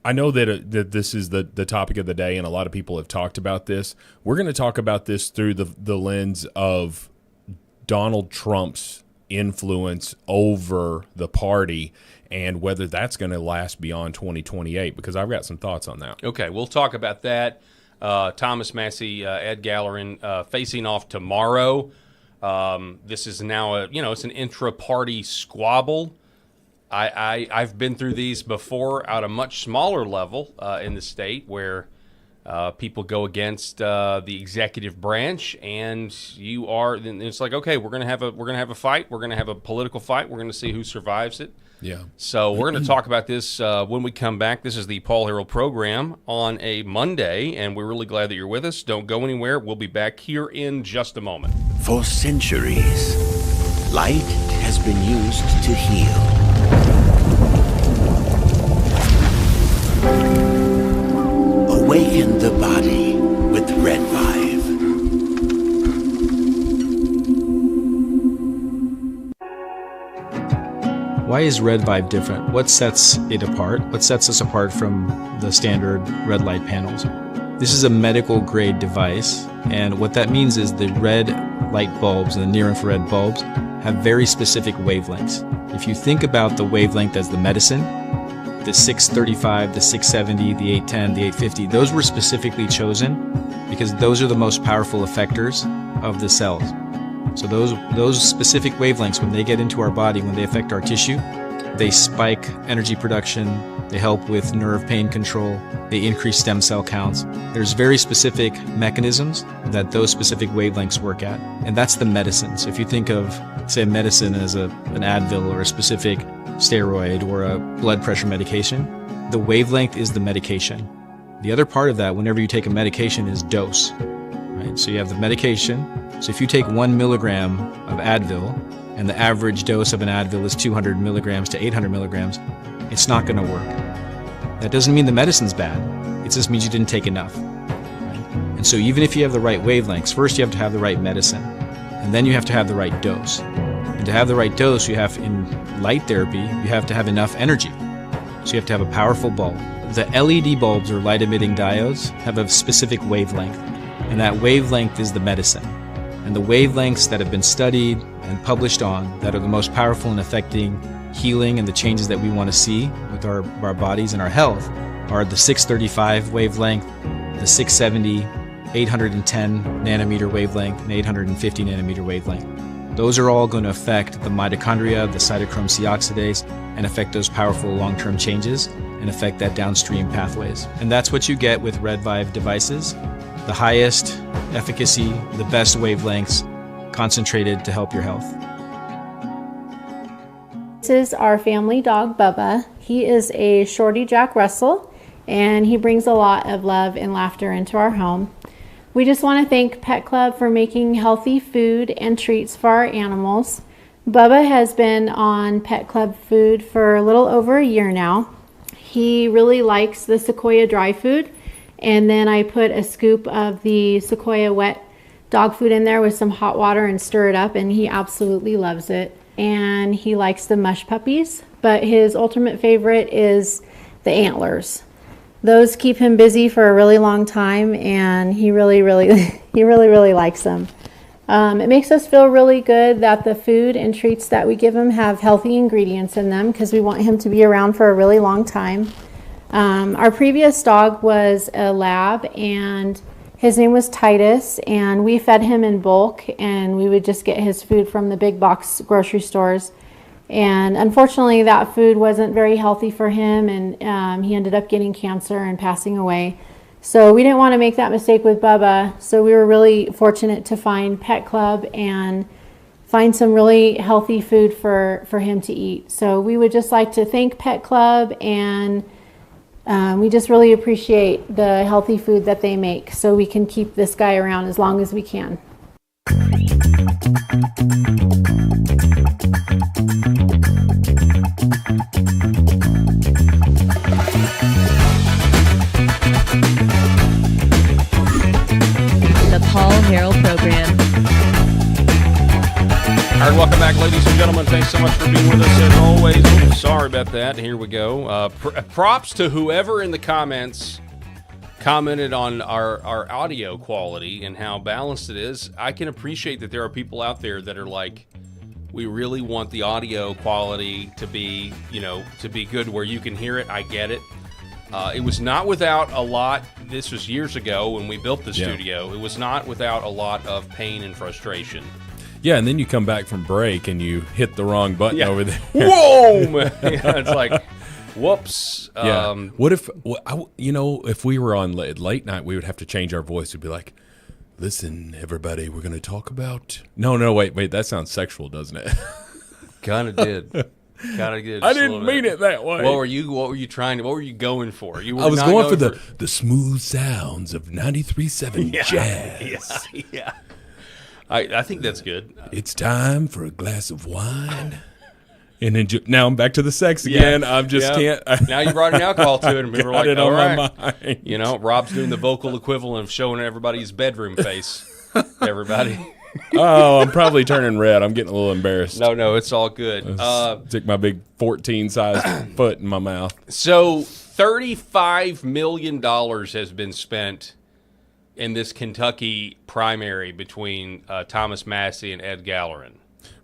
I know that this is the topic of the day, and a lot of people have talked about this. We're going to talk about this through the lens of Donald Trump's influence over the party and whether that's going to last beyond 2028, because I've got some thoughts on that. Okay, we'll talk about that. Thomas Massey, Ed Gallerin facing off tomorrow. This is now it's an intra-party squabble. I've been through these before at a much smaller level in the state where people go against the executive branch, and it's like, okay, we're gonna have a fight. We're gonna have a political fight. We're gonna see who survives it. Yeah. So we're going to talk about this when we come back. This is the Paul Harrell program on a Monday, and we're really glad that you're with us. Don't go anywhere. We'll be back here in just a moment. For centuries, light has been used to heal. Awaken the body with Red Vive. Why is Red Vive different? What sets it apart? What sets us apart from the standard red light panels? This is a medical grade device, and what that means is the red light bulbs and the near infrared bulbs have very specific wavelengths. If you think about the wavelength as the medicine, the 635, the 670, the 810, the 850, those were specifically chosen because those are the most powerful effectors of the cells. So those specific wavelengths, when they get into our body, when they affect our tissue, they spike energy production, they help with nerve pain control, they increase stem cell counts. There's very specific mechanisms that those specific wavelengths work at, and that's the medicine. So if you think of, say, medicine as an Advil or a specific steroid or a blood pressure medication, the wavelength is the medication. The other part of that, whenever you take a medication, is dose. Right? So you have the medication. So if you take 1 milligram of Advil and the average dose of an Advil is 200 milligrams to 800 milligrams, it's not going to work. That doesn't mean the medicine's bad. It just means you didn't take enough. Right? And so even if you have the right wavelengths, first you have to have the right medicine, and then you have to have the right dose. And to have the right dose, you have, in light therapy, you have to have enough energy. So you have to have a powerful bulb. The LED bulbs, or light emitting diodes, have a specific wavelength. And that wavelength is the medicine. And the wavelengths that have been studied and published on that are the most powerful in affecting healing and the changes that we want to see with our bodies and our health are the 635 wavelength, the 670, 810 nanometer wavelength, and 850 nanometer wavelength. Those are all going to affect the mitochondria, the cytochrome C oxidase, and affect those powerful long-term changes and affect that downstream pathways. And that's what you get with RedVive devices. The highest efficacy, the best wavelengths, concentrated to help your health. This is our family dog, Bubba. He is a Shorty Jack Russell, and he brings a lot of love and laughter into our home. We just want to thank Pet Club for making healthy food and treats for our animals. Bubba has been on Pet Club food for a little over a year now. He really likes the Sequoia dry food, and then I put a scoop of the Sequoia wet dog food in there with some hot water and stir it up, and he absolutely loves it. And he likes the mush puppies, but his ultimate favorite is the antlers. Those keep him busy for a really long time, and he really likes them. It makes us feel really good that the food and treats that we give him have healthy ingredients in them because we want him to be around for a really long time. Our previous dog was a lab, and his name was Titus, and we fed him in bulk, and we would just get his food from the big box grocery stores. And unfortunately, that food wasn't very healthy for him, and he ended up getting cancer and passing away. So we didn't want to make that mistake with Bubba, so we were really fortunate to find Pet Club and find some really healthy food for him to eat. So we would just like to thank Pet Club, and we just really appreciate the healthy food that they make so we can keep this guy around as long as we can. The Paul Harrell Program. All right, welcome back, ladies and gentlemen. Thanks so much for being with us as always. Oh, sorry about that. Here we go. Props to whoever in the comments commented on our audio quality and how balanced it is. I can appreciate that there are people out there that are like, we really want the audio quality to be, to be good where you can hear it. I get it. It was not without a lot. This was years ago when we built the studio. It was not without a lot of pain and frustration. Yeah, and then you come back from break and you hit the wrong button over there. Whoa! It's like, whoops. Yeah. What if, if we were on late night, we would have to change our voice. We'd be like, listen, everybody, we're going to talk about... No, wait, that sounds sexual, doesn't it? Kind of did. I didn't mean it that way. What were you going for? I was going for the smooth sounds of 93.7 jazz. Yeah. I think that's good. It's time for a glass of wine. And then now I'm back to the sex again. Yeah. I just can't. Now you brought an alcohol to it, and we were like, all right. My mind. Rob's doing the vocal equivalent of showing everybody his bedroom face. Everybody. Oh, I'm probably turning red. I'm getting a little embarrassed. No, it's all good. Stick my big 14-sized foot in my mouth. So $35 million has been spent in this Kentucky primary between Thomas Massey and Ed Gallerin.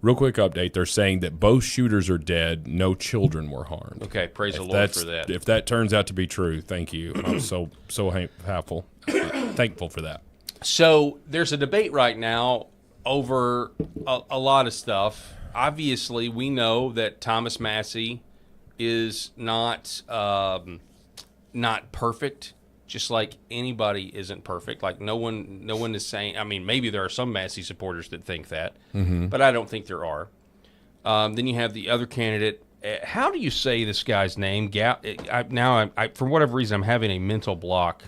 Real quick update. They're saying that both shooters are dead. No children were harmed. Okay, praise the Lord for that. If that turns out to be true, thank you. I'm so thankful for that. So there's a debate right now over a lot of stuff. Obviously, we know that Thomas Massey is not perfect, just like anybody isn't perfect. Like no one is saying. I mean, maybe there are some Massey supporters that think that, but I don't think there are. Then you have the other candidate. How do you say this guy's name? For whatever reason, I'm having a mental block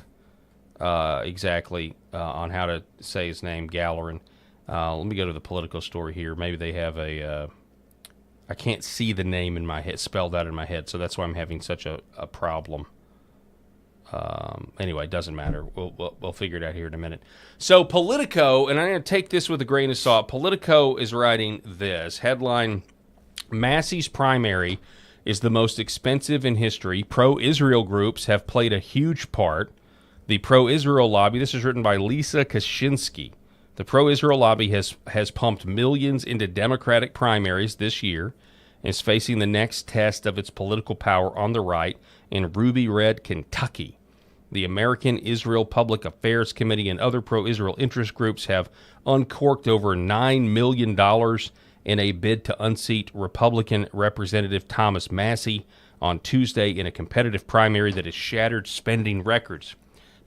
exactly on how to say his name, Gallerin. Let me go to the Politico story here. Maybe they have I can't see the name in my head, spelled out in my head, so that's why I'm having such a problem. Anyway, it doesn't matter. We'll figure it out here in a minute. So Politico, and I'm going to take this with a grain of salt. Politico is writing this headline: Massey's primary is the most expensive in history. Pro-Israel groups have played a huge part. The pro-Israel lobby, this is written by Lisa Kaczynski. The pro-Israel lobby has pumped millions into Democratic primaries this year and is facing the next test of its political power on the right in Ruby Red, Kentucky. The American Israel Public Affairs Committee and other pro-Israel interest groups have uncorked over $9 million in a bid to unseat Republican Representative Thomas Massie on Tuesday in a competitive primary that has shattered spending records.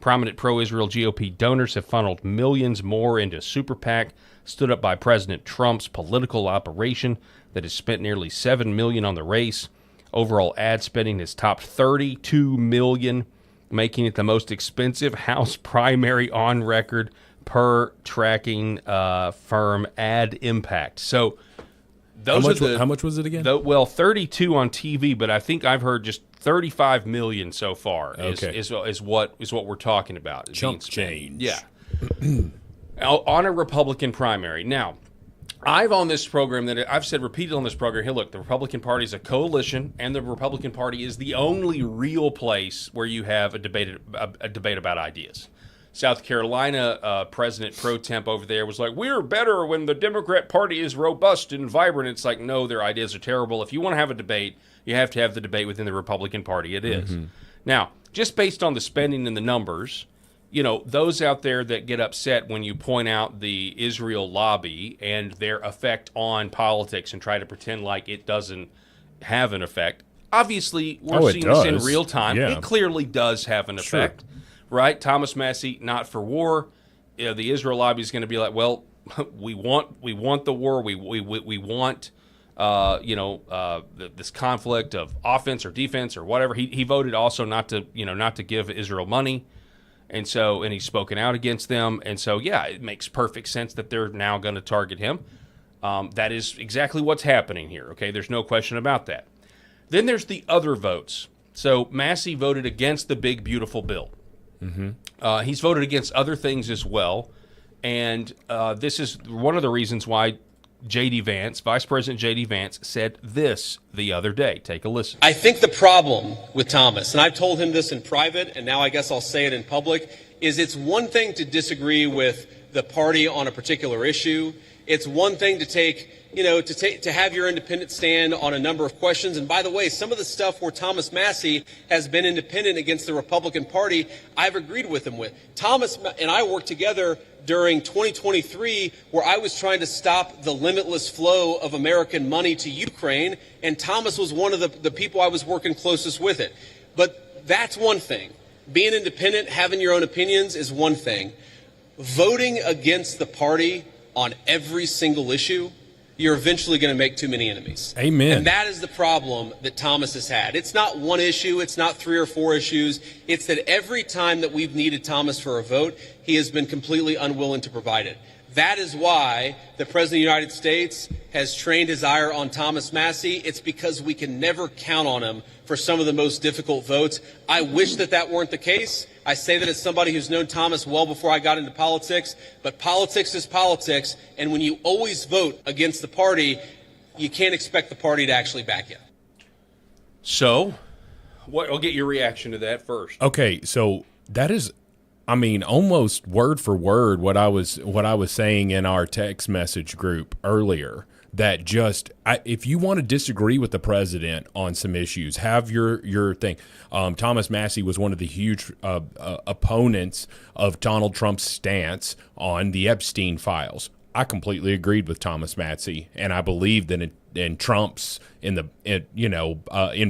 Prominent pro-Israel GOP donors have funneled millions more into a super PAC stood up by President Trump's political operation that has spent nearly $7 million on the race. Overall ad spending has topped $32 million, making it the most expensive House primary on record per tracking firm Ad Impact. So how much was it again? 32 on TV, but I think I've heard just 35 million so far is what we're talking about. Chump change. Yeah. On a Republican primary. Now, I've said repeatedly on this program, hey, look, the Republican Party is a coalition, and the Republican Party is the only real place where you have a debate about ideas. South Carolina President pro temp over there was like, we're better when the Democrat Party is robust and vibrant. It's like, no, their ideas are terrible. If you want to have a debate, you have to have the debate within the Republican Party. It is. Mm-hmm. Now, just based on the spending and the numbers, those out there that get upset when you point out the Israel lobby and their effect on politics and try to pretend like it doesn't have an effect, obviously we're seeing this in real time. Yeah. It clearly does have an effect. Sure. Right? Thomas Massie, not for war. The Israel lobby is going to be like, well, we want the war. We want this conflict of offense or defense or whatever. He voted also not to give Israel money, and he's spoken out against them. And so yeah, it makes perfect sense that they're now going to target him. That is exactly what's happening here. Okay, there's no question about that. Then there's the other votes. So Massie voted against the big beautiful bill. Mm-hmm. He's voted against other things as well, and this is one of the reasons why J.D. Vance, Vice President J.D. Vance, said this the other day. Take a listen. I think the problem with Thomas, and I've told him this in private, and now I guess I'll say it in public, is it's one thing to disagree with the party on a particular issue. It's one thing to have your independent stand on a number of questions. And by the way, some of the stuff where Thomas Massie has been independent against the Republican Party, I've agreed with him with. Thomas and I worked together during 2023 where I was trying to stop the limitless flow of American money to Ukraine, and Thomas was one of the people I was working closest with it. But that's one thing. Being independent, having your own opinions is one thing. Voting against the party on every single issue, you're eventually going to make too many enemies. Amen. And that is the problem that Thomas has had. It's not one issue. It's not 3 or 4 issues. It's that every time that we've needed Thomas for a vote, he has been completely unwilling to provide it. That is why the President of the United States has trained his ire on Thomas Massie. It's because we can never count on him for some of the most difficult votes. I wish that weren't the case. I say that as somebody who's known Thomas well before I got into politics, but politics is politics, and when you always vote against the party, you can't expect the party to actually back you. So, I'll get your reaction to that first. Okay, so that is, almost word for word what I was saying in our text message group earlier. That if you want to disagree with the president on some issues, have your thing. Thomas Massie was one of the huge opponents of Donald Trump's stance on the Epstein files. I completely agreed with Thomas Massie, and I believe that in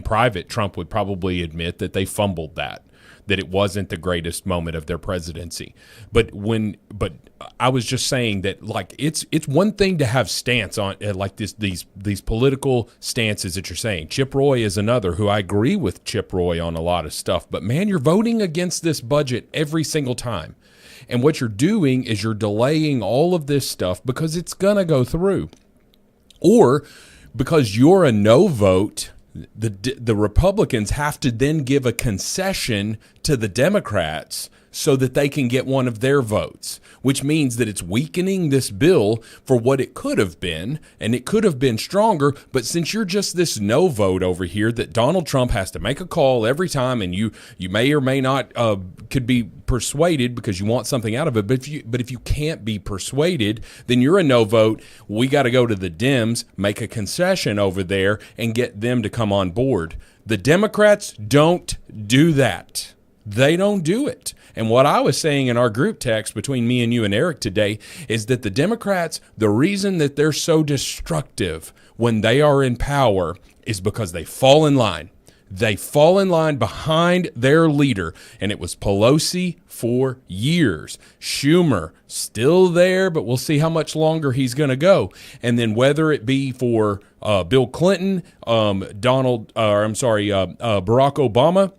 private, Trump would probably admit that they fumbled that it wasn't the greatest moment of their presidency. But I was just saying that, like, it's one thing to have stance on like these political stances that you're saying. Chip Roy is another who I agree with Chip Roy on a lot of stuff. But man, you're voting against this budget every single time. And what you're doing is you're delaying all of this stuff because it's going to go through. Or because you're a no vote, the Republicans have to then give a concession to the Democrats so that they can get one of their votes, which means that it's weakening this bill for what it could have been, and it could have been stronger. But since you're just this no vote over here that Donald Trump has to make a call every time, and you may or may not could be persuaded because you want something out of it, but if you can't be persuaded, then you're a no vote. We got to go to the Dems, make a concession over there, and get them to come on board. The Democrats don't do that. They don't do it. And what I was saying in our group text between me and you and Eric today is that the Democrats, the reason that they're so destructive when they are in power is because they fall in line. They fall in line behind their leader, and it was Pelosi for years. Schumer, still there, but we'll see how much longer he's going to go. And then whether it be for Bill Clinton, Barack Obama,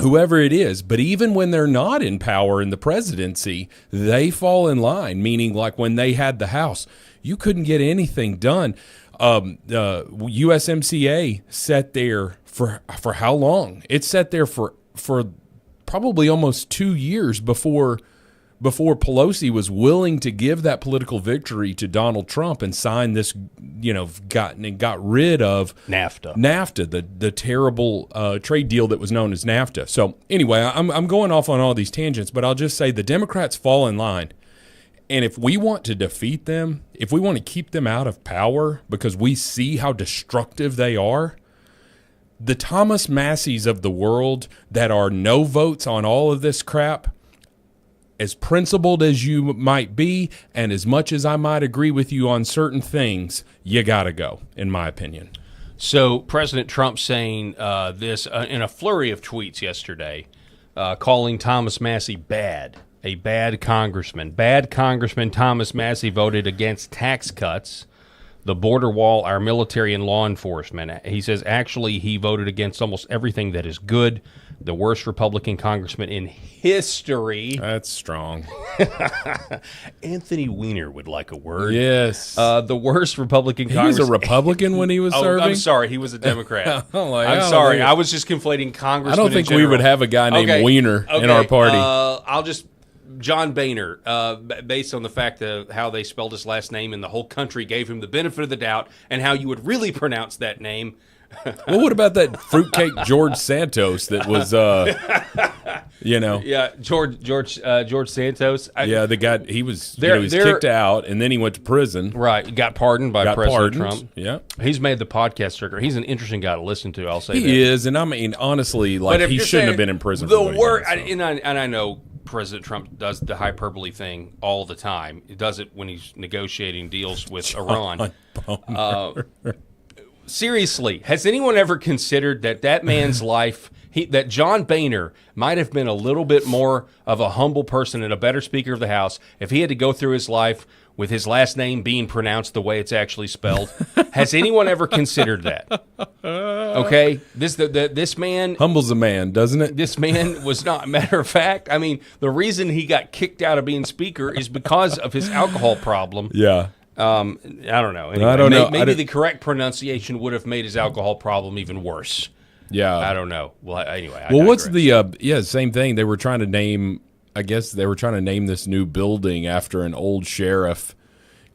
whoever it is, but even when they're not in power in the presidency, they fall in line, meaning like when they had the House, you couldn't get anything done. USMCA sat there for how long? It sat there for probably almost 2 years before Pelosi was willing to give that political victory to Donald Trump and sign this, got rid of NAFTA, the terrible trade deal that was known as NAFTA. So anyway, I'm going off on all these tangents, but I'll just say the Democrats fall in line. And if we want to defeat them, if we want to keep them out of power because we see how destructive they are, the Thomas Masseys of the world that are no votes on all of this crap, as principled as you might be and as much as I might agree with you on certain things, you got to go, in my opinion. So President Trump saying this in a flurry of tweets yesterday, calling Thomas Massie bad. A bad congressman. Bad Congressman Thomas Massie voted against tax cuts, the border wall, our military and law enforcement. He says actually he voted against almost everything that is good. The worst Republican congressman in history. That's strong. Anthony Weiner would like a word. Yes. The worst Republican congressman. He was a Republican when he was serving? I'm sorry. He was a Democrat. I'm sorry. I was just conflating congressmen. I don't think we would have a guy named Weiner in our party. John Boehner, based on the fact of how they spelled his last name and the whole country gave him the benefit of the doubt and how you would really pronounce that name. Well, what about that fruitcake George Santos that was, Yeah, George Santos. The guy, he was kicked out, and then he went to prison. Right, he got pardoned by President Trump. Yeah. He's made the podcast circuit. He's an interesting guy to listen to, I'll say that. He is, and I mean, honestly, he shouldn't have been in prison. I know President Trump does the hyperbole thing all the time. He does it when he's negotiating deals with Iran. Seriously, has anyone ever considered that man's life, that John Boehner might have been a little bit more of a humble person and a better Speaker of the House if he had to go through his life with his last name being pronounced the way it's actually spelled? Has anyone ever considered that? Okay, this man humbles a man, doesn't it? This man was not. Matter of fact, I mean, the reason he got kicked out of being Speaker is because of his alcohol problem. Yeah. I don't know. Anyway, I don't know. Maybe the correct pronunciation would have made his alcohol problem even worse. Yeah. I don't know. Well, anyway. What's the same thing. They were trying to name, I guess they were trying to name this new building after an old sheriff.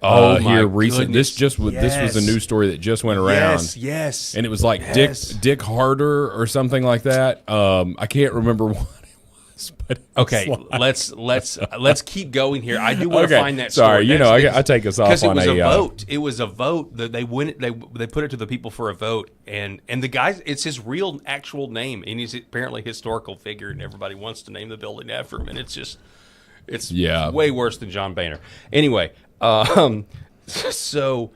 Here recent. This was a news story that just went around. Yes. And it was like Dick Harder or something like that. I can't remember what. But okay, let's keep going here. I do want to find that story. Sorry, I take us off on a vote. It was a vote that they put it to the people for a vote, and the guy, it's his real actual name, and he's apparently a historical figure, and everybody wants to name the building after him, and it's way worse than John Boehner. Anyway, so.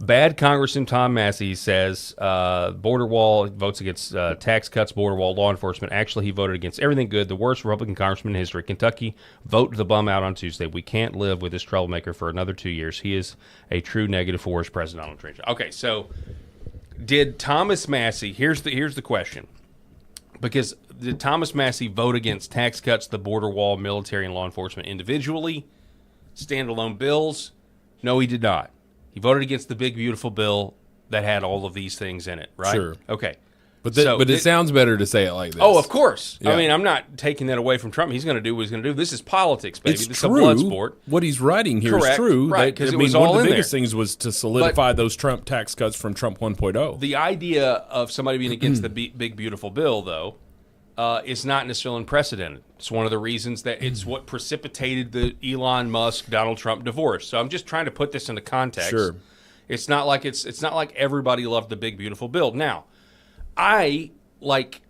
Bad Congressman Tom Massie says border wall, votes against tax cuts, border wall, law enforcement. Actually, he voted against everything good. The worst Republican congressman in history. Kentucky, vote the bum out on Tuesday. We can't live with this troublemaker for another 2 years. He is a true negative force, President Donald Trump. Okay, so did Thomas Massie, here's the question. Because did Thomas Massie vote against tax cuts, the border wall, military, and law enforcement individually? Standalone bills? No, he did not. He voted against the big, beautiful bill that had all of these things in it, right? Sure. Okay. But it sounds better to say it like this. Oh, of course. Yeah. I mean, I'm not taking that away from Trump. He's going to do what he's going to do. This is politics, baby. It's this true. is a blood sport. What he's writing here Correct. is true. Right, because one of the biggest things was to solidify those Trump tax cuts from Trump 1.0. The idea of somebody being against the big, beautiful bill, though, is not necessarily unprecedented. It's one of the reasons that it's what precipitated the Elon Musk Donald Trump divorce. So I'm just trying to put this into context. Sure. It's not like everybody loved the big, beautiful bill. Now, I, like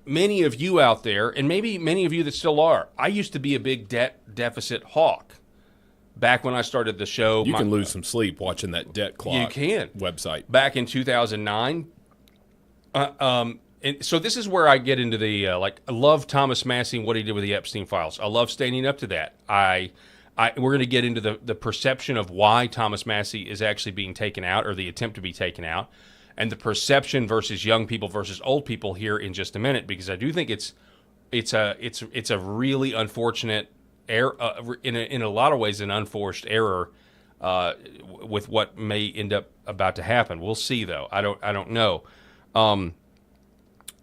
many of you out there, and maybe many of you that still are, I used to be a big debt deficit hawk. Back when I started the show. You can lose some sleep watching that debt clock. You can. Website. Back in 2009. And so this is where I get into the, I love Thomas Massie and what he did with the Epstein files. I love standing up to that. We're going to get into the perception of why Thomas Massie is actually being taken out, or the attempt to be taken out, and the perception versus young people versus old people here in just a minute, because I do think it's a really unfortunate error, in a lot of ways an unforced error with what may end up about to happen. We'll see, though. I don't know.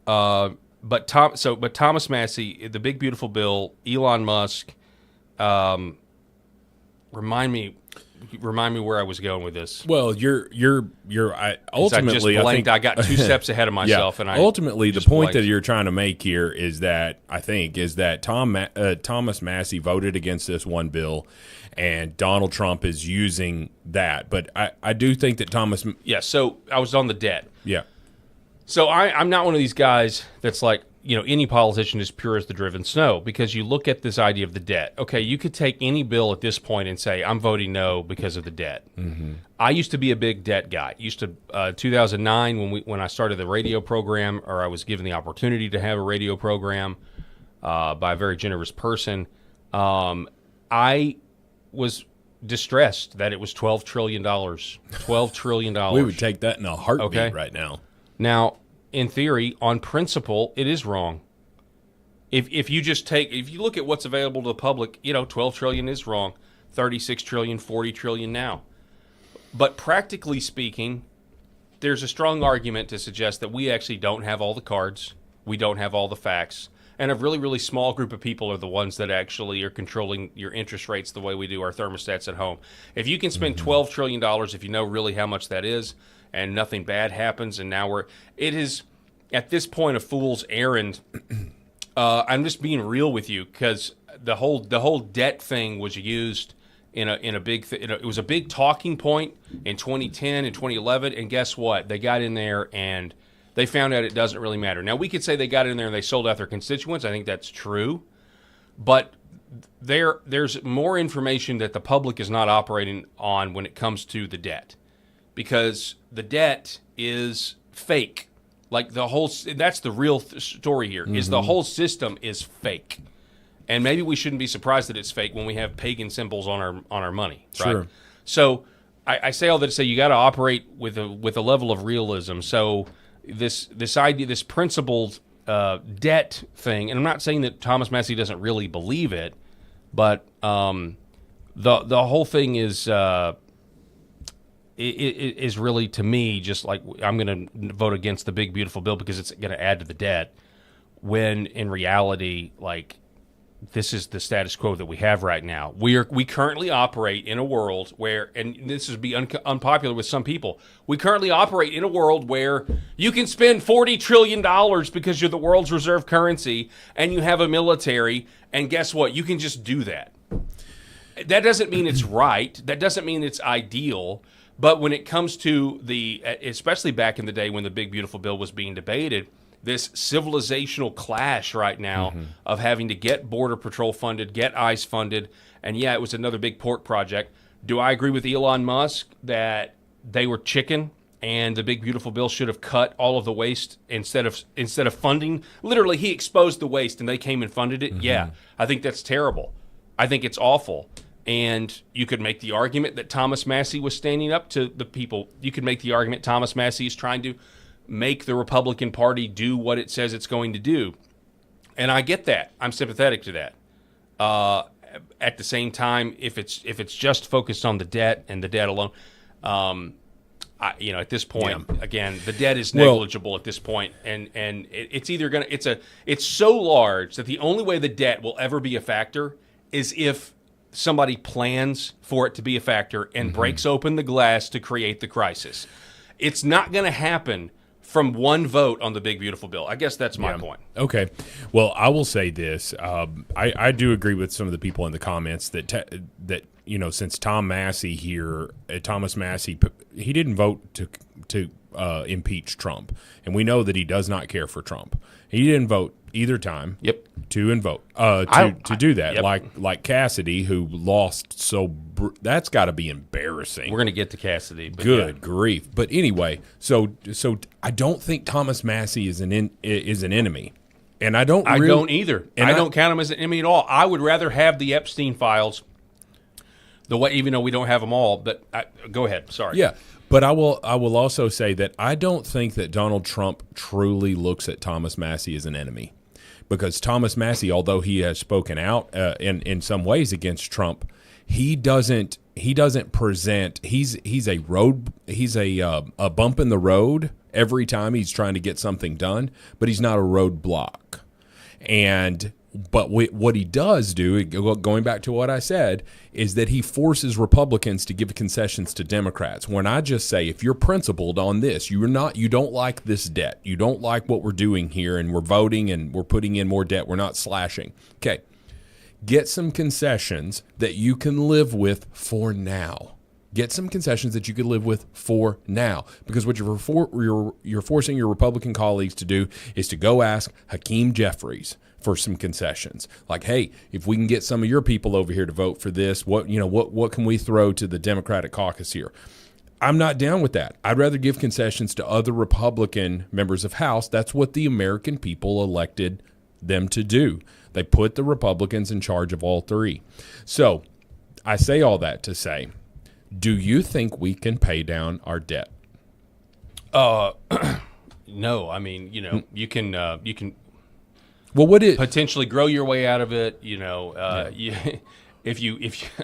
But Thomas Massie, the big beautiful bill, Elon Musk. Remind me where I was going with this. Well, ultimately, I think I got two steps ahead of myself, and ultimately the point that you're trying to make here is that Thomas Massie voted against this one bill, and Donald Trump is using that. But I do think that Thomas. Yeah. So I was on the debt. Yeah. So I'm not one of these guys that's like, any politician is pure as the driven snow, because you look at this idea of the debt. Okay, you could take any bill at this point and say, I'm voting no because of the debt. Mm-hmm. I used to be a big debt guy. 2009 when I started the radio program, or I was given the opportunity to have a radio program by a very generous person, I was distressed that it was $12 trillion. $12 trillion. We would take that in a heartbeat right now. Now, in theory, on principle, it is wrong. If you look at what's available to the public, 12 trillion is wrong, 36 trillion, 40 trillion now. But practically speaking, there's a strong argument to suggest that we actually don't have all the cards, we don't have all the facts, and a really, really small group of people are the ones that actually are controlling your interest rates the way we do our thermostats at home. If you can spend $12 trillion, if you know really how much that is, and nothing bad happens, and now it is at this point a fool's errand. I'm just being real with you, because the whole debt thing was used in a big it was a big talking point in 2010 and 2011, and guess what? They got in there and they found out it doesn't really matter. Now, we could say they got in there and they sold out their constituents. I think that's true, but there's more information that the public is not operating on when it comes to the debt. Because the debt is fake. Like that's the real story here, is the whole system is fake. And maybe we shouldn't be surprised that it's fake when we have pagan symbols on our money, right? Sure. So I say all that to say you got to operate with a level of realism. So this idea, this principled debt thing, and I'm not saying that Thomas Massie doesn't really believe it, but the whole thing is it is really, to me, just like I'm going to vote against the big beautiful bill because it's going to add to the debt, when in reality, like, this is the status quo that we have right now. We currently operate in a world where, and this would be unpopular with some people, we currently operate in a world where you can spend $40 trillion because you're the world's reserve currency and you have a military, and guess what? You can just do that. That doesn't mean it's right. That doesn't mean it's ideal. But when it comes to especially back in the day when the big beautiful bill was being debated, this civilizational clash right now of having to get Border Patrol funded, get ICE funded, and yeah, it was another big pork project. Do I agree with Elon Musk that they were chicken and the big beautiful bill should have cut all of the waste instead of funding? Literally, he exposed the waste and they came and funded it. Yeah, I think that's terrible. I think it's awful. And you could make the argument that Thomas Massie was standing up to the people. You could make the argument Thomas Massie is trying to make the Republican Party do what it says it's going to do. And I get that. I'm sympathetic to that. At the same time, if it's just focused on the debt and the debt alone, At this point, again, the debt is negligible at this point, and it's either going to it's so large that the only way the debt will ever be a factor is if somebody plans for it to be a factor and breaks open the glass to create the crisis. It's not going to happen from one vote on the big beautiful bill. I guess that's my point. Okay. Well, I will say this. I do agree with some of the people in the comments that since Thomas Massey, he didn't vote to impeach Trump, and we know that he does not care for Trump. He didn't vote either time. To do that. Like Cassidy, who lost. That's got to be embarrassing. We're going to get to Cassidy. But Good grief! But anyway, so I don't think Thomas Massey is an enemy, and I don't either. I don't count him as an enemy at all. I would rather have the Epstein files. Even though we don't have them all, but go ahead. Sorry. Yeah, but I will also say that I don't think that Donald Trump truly looks at Thomas Massey as an enemy, because Thomas Massey, although he has spoken out in some ways against Trump, he doesn't present. He's a bump in the road every time he's trying to get something done, but he's not a roadblock. But what he does do, going back to what I said, is that he forces Republicans to give concessions to Democrats. When I just say, if you're principled on this, you don't like this debt, you don't like what we're doing here, and we're voting and we're putting in more debt, we're not slashing. Okay, get some concessions that you can live with for now. Get some concessions that you could live with for now, because what you're forcing your Republican colleagues to do is to go ask Hakeem Jeffries for some concessions. Like, hey, if we can get some of your people over here to vote for this, what can we throw to the Democratic caucus here? I'm not down with that. I'd rather give concessions to other Republican members of House. That's what the American people elected them to do. They put the Republicans in charge of all three. So I say all that to say, do you think we can pay down our debt? No. I mean, you can. Well, potentially grow your way out of it?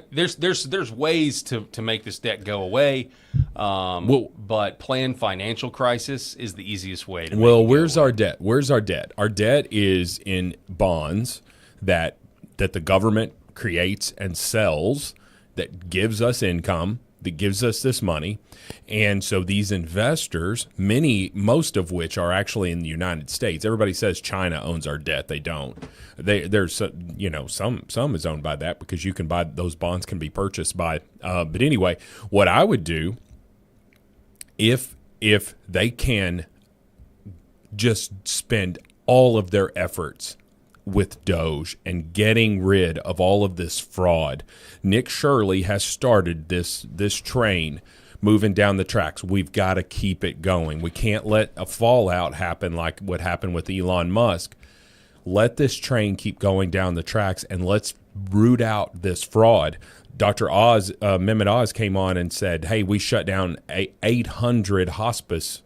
There's ways to make this debt go away. But planned financial crisis is the easiest way to. Well, where's our debt? Where's our debt? Our debt is in bonds that the government creates and sells, that gives us income, that gives us this money. And so these investors, most of which are actually in the United States. Everybody says China owns our debt. They don't. There's some is owned by that, because you can buy those bonds, can be purchased by. But anyway, what I would do if they can just spend all of their efforts with Doge and getting rid of all of this fraud. Nick Shirley has started this train moving down the tracks. We've got to keep it going. We can't let a fallout happen like what happened with Elon Musk. Let this train keep going down the tracks, and let's root out this fraud. Dr. Oz, Mehmet Oz, came on and said, hey, we shut down 800 hospice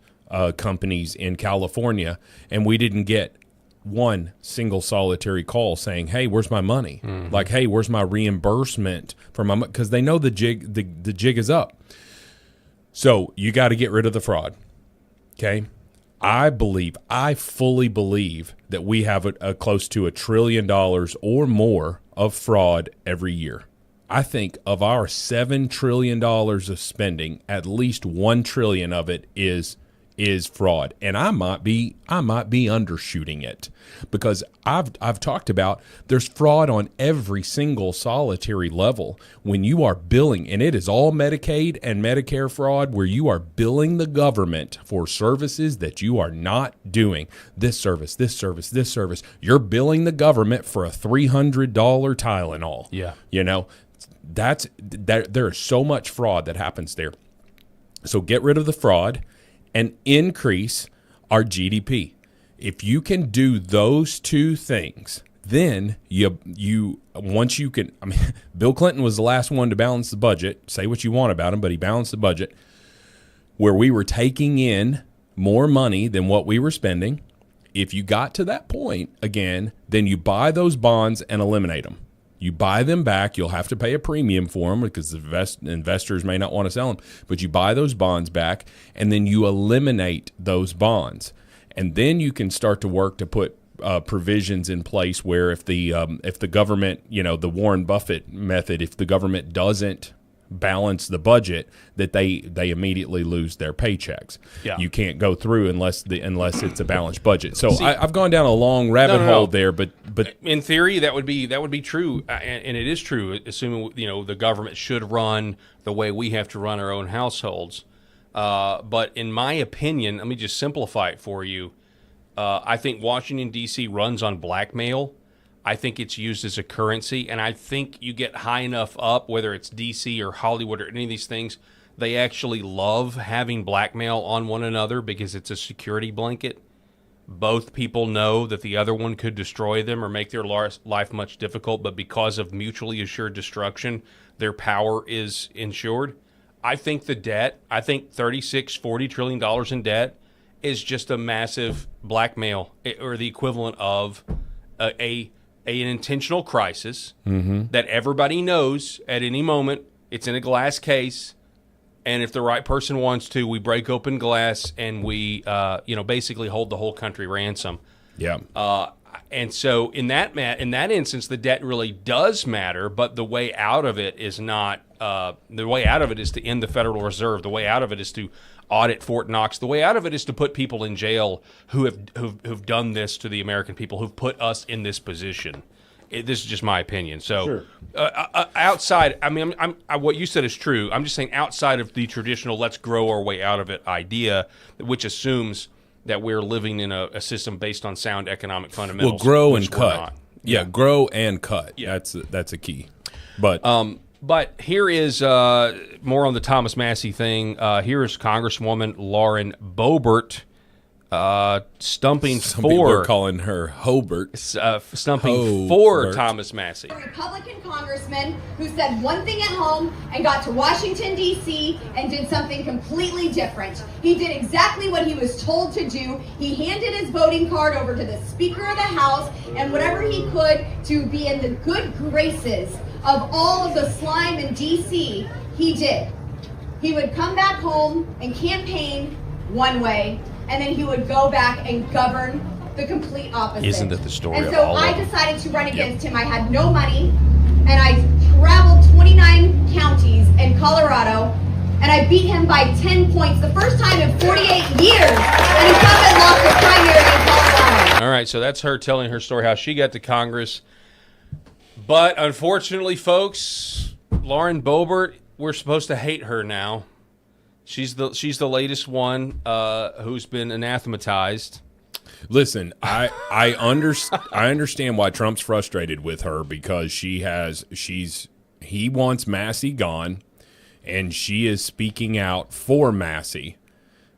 companies in California, and we didn't get one single solitary call saying, hey, where's my money? Mm-hmm. Like, hey, where's my reimbursement for my money? Because they know the jig is up. So you got to get rid of the fraud. Okay? I fully believe that we have a close to $1 trillion or more of fraud every year. I think of our $7 trillion of spending, at least $1 trillion of it is fraud, and I might be undershooting it, because I've talked about there's fraud on every single solitary level when you are billing, and it is all Medicaid and Medicare fraud, where you are billing the government for services that you are not doing. This service. You're billing the government for a $300 Tylenol. Yeah, there is so much fraud that happens there. So get rid of the fraud and increase our GDP. If you can do those two things, then once you can. I mean, Bill Clinton was the last one to balance the budget. Say what you want about him, but he balanced the budget where we were taking in more money than what we were spending. If you got to that point again, then you buy those bonds and eliminate them. You buy them back. You'll have to pay a premium for them because the investors may not want to sell them. But you buy those bonds back, and then you eliminate those bonds. And then you can start to work to put provisions in place where if the government, the Warren Buffett method, if the government doesn't balance the budget, that they immediately lose their paychecks. Yeah. You can't go through unless it's a balanced budget. So I've gone down a long rabbit hole there, but in theory that would be true, and it is true, assuming the government should run the way we have to run our own households. But in my opinion, let me just simplify it for you. I think Washington, D.C. runs on blackmail. I think it's used as a currency, and I think you get high enough up, whether it's D.C. or Hollywood or any of these things, they actually love having blackmail on one another because it's a security blanket. Both people know that the other one could destroy them or make their life much difficult, but because of mutually assured destruction, their power is ensured. I think the debt, $40 trillion in debt is just a massive blackmail, or the equivalent of an intentional crisis that everybody knows at any moment. It's in a glass case, and if the right person wants to, we break open glass and we, basically hold the whole country ransom. Yeah. And so in that instance, the debt really does matter, but the way out of it is not. The way out of it is to end the Federal Reserve. The way out of it is to audit Fort Knox. The way out of it is to put people in jail who've done this to the American people, who've put us in this position. This is just my opinion. So, outside, what you said is true. I'm just saying outside of the traditional "let's grow our way out of it" idea, which assumes that we're living in a system based on sound economic fundamentals. Well, grow and cut. Yeah, grow and cut. Yeah. That's a key. But here is more on the Thomas Massie thing. Here is Congresswoman Lauren Boebert stumping we're calling her Hobart. Stumping for Thomas Massie. A Republican congressman who said one thing at home and got to Washington, D.C. and did something completely different. He did exactly what he was told to do. He handed his voting card over to the Speaker of the House and whatever he could to be in the good graces of all of the slime in D.C., he did. He would come back home and campaign one way, and then he would go back and govern the complete opposite. Isn't that the story? And so I decided to run against him. I had no money, and I traveled 29 counties in Colorado, and I beat him by 10 points, the first time in 48 years, and incumbent lost the primary in Colorado. All right, so that's her telling her story, how she got to Congress. But unfortunately, folks, Lauren Boebert, we're supposed to hate her now. She's the latest one who's been anathematized. Listen, I understand why Trump's frustrated with her because he wants Massie gone, and she is speaking out for Massie.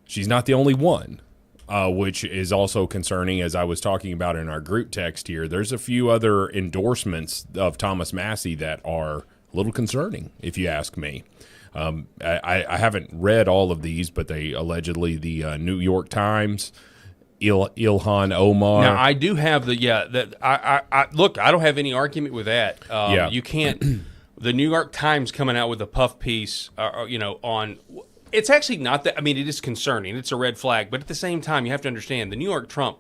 She's not the only one. Which is also concerning, as I was talking about in our group text here. There's a few other endorsements of Thomas Massie that are a little concerning, if you ask me. I haven't read all of these, but they allegedly the New York Times, Ilhan Omar. Now I do have look. I don't have any argument with that. You can't. The New York Times coming out with a puff piece, on. It's actually not that. I mean, it is concerning. It's a red flag. But at the same time, you have to understand the New York Post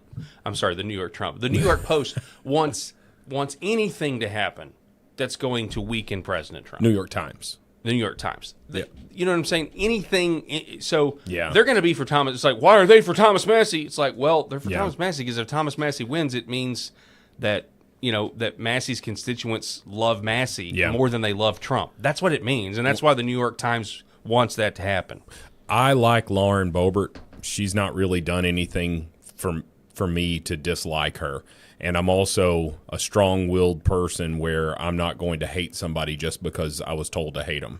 wants anything to happen that's going to weaken President Trump. New York Times. The New York Times. Yeah. You know what I'm saying? Anything. So they're going to be for Thomas. It's like, why are they for Thomas Massie? It's like, well, they're for Thomas Massie because if Thomas Massie wins, it means that that Massie's constituents love Massie more than they love Trump. That's what it means, and that's why the New York Times wants that to happen. I like Lauren Boebert. She's not really done anything for me to dislike her. And I'm also a strong-willed person where I'm not going to hate somebody just because I was told to hate them.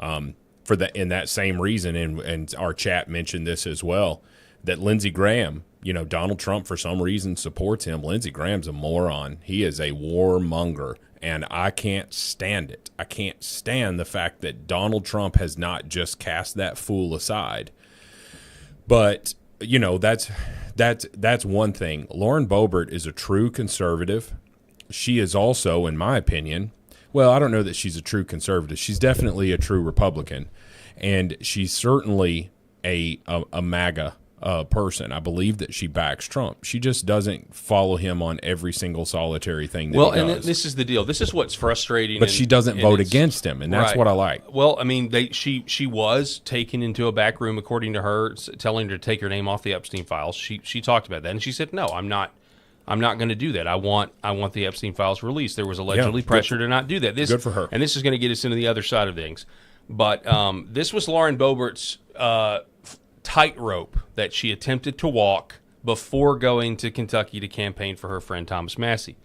In that same reason, and our chat mentioned this as well, that Lindsey Graham, Donald Trump for some reason supports him. Lindsey Graham's a moron. He is a warmonger. And I can't stand it. I can't stand the fact that Donald Trump has not just cast that fool aside. But, that's one thing. Lauren Boebert is a true conservative. She is also, in my opinion, well, I don't know that she's a true conservative. She's definitely a true Republican, and she's certainly a MAGA person. I believe that she backs Trump. She just doesn't follow him on every single solitary thing that he does. Well, and this is the deal. This is what's frustrating. But she doesn't vote against him, and that's what I like. Well, I mean, she was taken into a back room, according to her, telling her to take her name off the Epstein files. She talked about that, and she said, "No, I'm not going to do that. I want the Epstein files released." There was allegedly pressure to not do that. Good for her. And this is going to get us into the other side of things. But this was Lauren Boebert's tightrope that she attempted to walk before going to Kentucky to campaign for her friend Thomas Massie.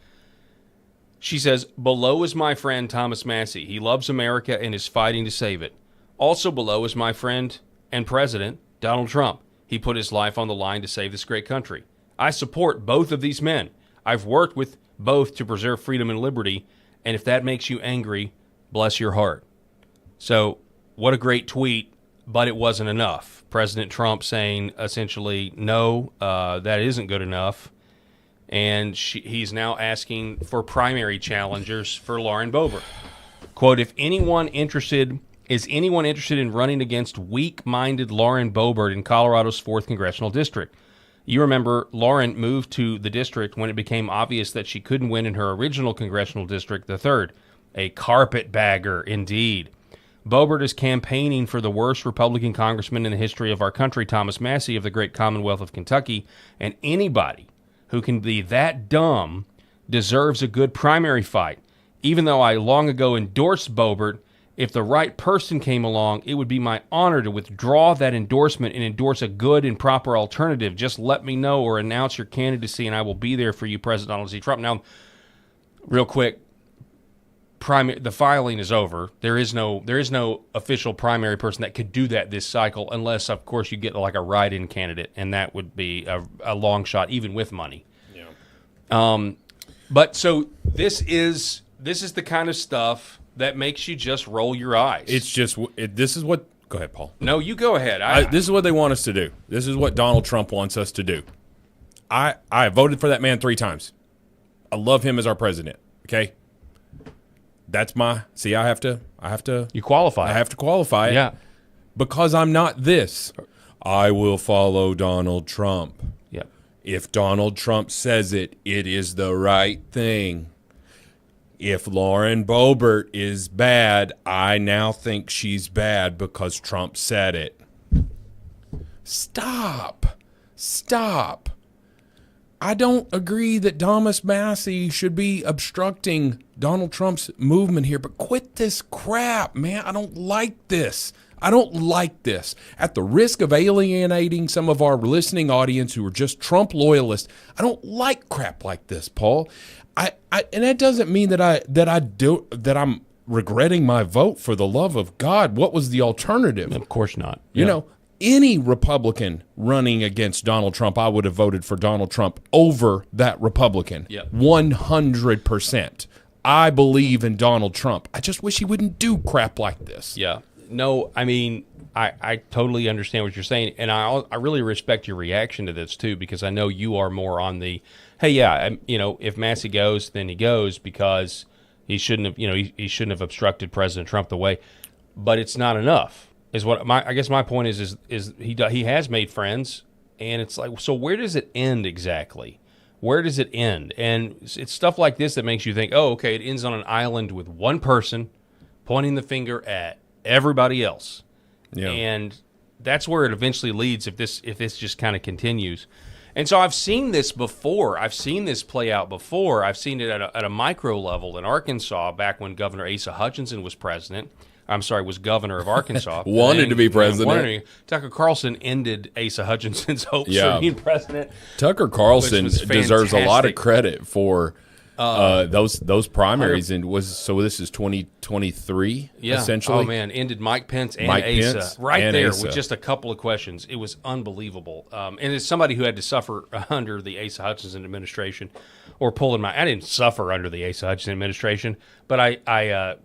She says, "Below is my friend Thomas Massie. He loves America and is fighting to save it. Also below is my friend and president, Donald Trump. He put his life on the line to save this great country. I support both of these men. I've worked with both to preserve freedom and liberty, and if that makes you angry, bless your heart." So, what a great tweet, but it wasn't enough. President Trump saying essentially, no, that isn't good enough. And he's now asking for primary challengers for Lauren Boebert. Quote, is anyone interested in running against weak-minded Lauren Boebert in Colorado's 4th Congressional District? You remember Lauren moved to the district when it became obvious that she couldn't win in her original congressional district, the 3rd. A carpetbagger, indeed. Boebert is campaigning for the worst Republican congressman in the history of our country, Thomas Massie of the great Commonwealth of Kentucky, and anybody who can be that dumb deserves a good primary fight. Even though I long ago endorsed Boebert, if the right person came along, it would be my honor to withdraw that endorsement and endorse a good and proper alternative. Just let me know or announce your candidacy, and I will be there for you, President Donald J. Trump. Now, real quick, the filing is over. There is no official primary person that could do that this cycle, unless, of course, you get like a write-in candidate, and that would be a long shot, even with money. Yeah. But so this is the kind of stuff that makes you just roll your eyes. It's just this is what. Go ahead, Paul. No, you go ahead. This is what they want us to do. This is what Donald Trump wants us to do. I voted for that man 3 times. I love him as our president. Okay. That's I have to. You qualify. I have to qualify it. Yeah. Because I'm not this. I will follow Donald Trump. Yeah. If Donald Trump says it, it is the right thing. If Lauren Boebert is bad, I now think she's bad because Trump said it. Stop. I don't agree that Thomas Massie should be obstructing Donald Trump's movement here, but quit this crap, man. I don't like this. At the risk of alienating some of our listening audience who are just Trump loyalists, I don't like crap like this, Paul. And that doesn't mean that I'm regretting my vote. For the love of God, what was the alternative? Of course not. You know, any Republican running against Donald Trump, I would have voted for Donald Trump over that Republican. 100%. I believe in Donald Trump. I just wish he wouldn't do crap like this. Yeah. No, I mean, I totally understand what you're saying, and I really respect your reaction to this too, because I know you are more on the, hey, yeah, if Massie goes, then he goes because he shouldn't have, he shouldn't have obstructed President Trump the way, but it's not enough. Is what I guess my point is he has made friends, and it's like, so where does it end exactly? Where does it end? And it's stuff like this that makes you think, oh, okay, it ends on an island with one person pointing the finger at everybody else. Yeah. And that's where it eventually leads if this just kind of continues. And so I've seen this before. I've seen this play out before. I've seen it at a micro level in Arkansas back when Governor Asa Hutchinson was was governor of Arkansas. wanted to be president. Tucker Carlson ended Asa Hutchinson's hopes for being president. Tucker Carlson deserves a lot of credit for those primaries, and this is 2023 essentially. Oh man, ended Mike Pence and Asa right there with just a couple of questions. It was unbelievable. And as somebody who had to suffer under the Asa Hutchinson administration, or I didn't suffer under the Asa Hutchinson administration, but I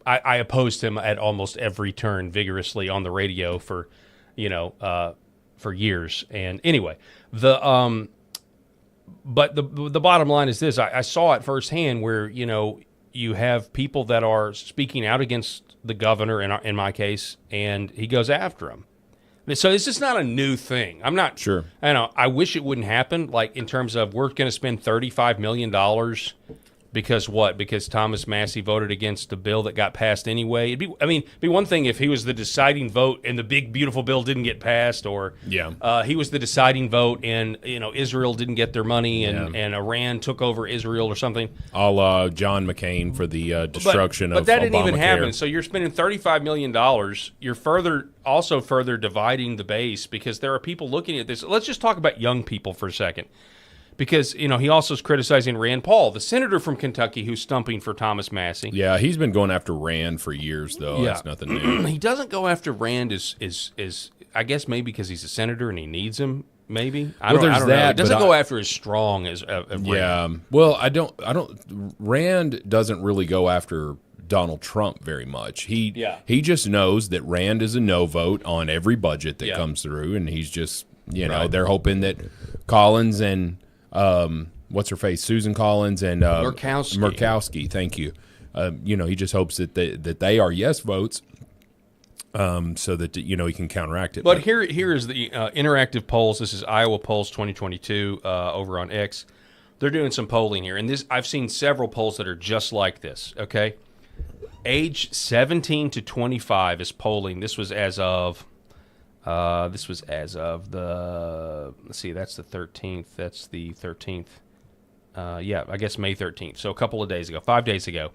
opposed him at almost every turn vigorously on the radio for years. And anyway, but the bottom line is this: I saw it firsthand where you you have people that are speaking out against the governor, in my case, and he goes after him. So it's just not a new thing. I'm not sure. I wish it wouldn't happen. Like in terms of we're going to spend $35 million because what? Because Thomas Massey voted against the bill that got passed anyway. It'd be one thing if he was the deciding vote and the big beautiful bill didn't get passed, or he was the deciding vote and Israel didn't get their money and Iran took over Israel or something. A la John McCain for the destruction of Obamacare. But that didn't even happen. So you're spending $35 million. You're further dividing the base because there are people looking at this. Let's just talk about young people for a second. Because, he also is criticizing Rand Paul, the senator from Kentucky who's stumping for Thomas Massey. Yeah, he's been going after Rand for years, though. Yeah. That's nothing new. He doesn't go after Rand is I guess maybe because he's a senator and he needs him, maybe. I don't know. He doesn't go after as strong as Rand. Yeah. Well, I don't Rand doesn't really go after Donald Trump very much. He just knows that Rand is a no vote on every budget that comes through, and he's just, they're hoping that Collins and what's her face, Susan Collins and Murkowski. Thank you. He just hopes that they are yes votes, so that he can counteract it. But here is the interactive polls. This is Iowa Polls 2022 over on X. They're doing some polling here, and this I've seen several polls that are just like this. Okay, age 17 to 25 is polling. This was as of. The, let's see, that's the 13th. That's the 13th. I guess May 13th. So a couple of days ago, 5 days ago.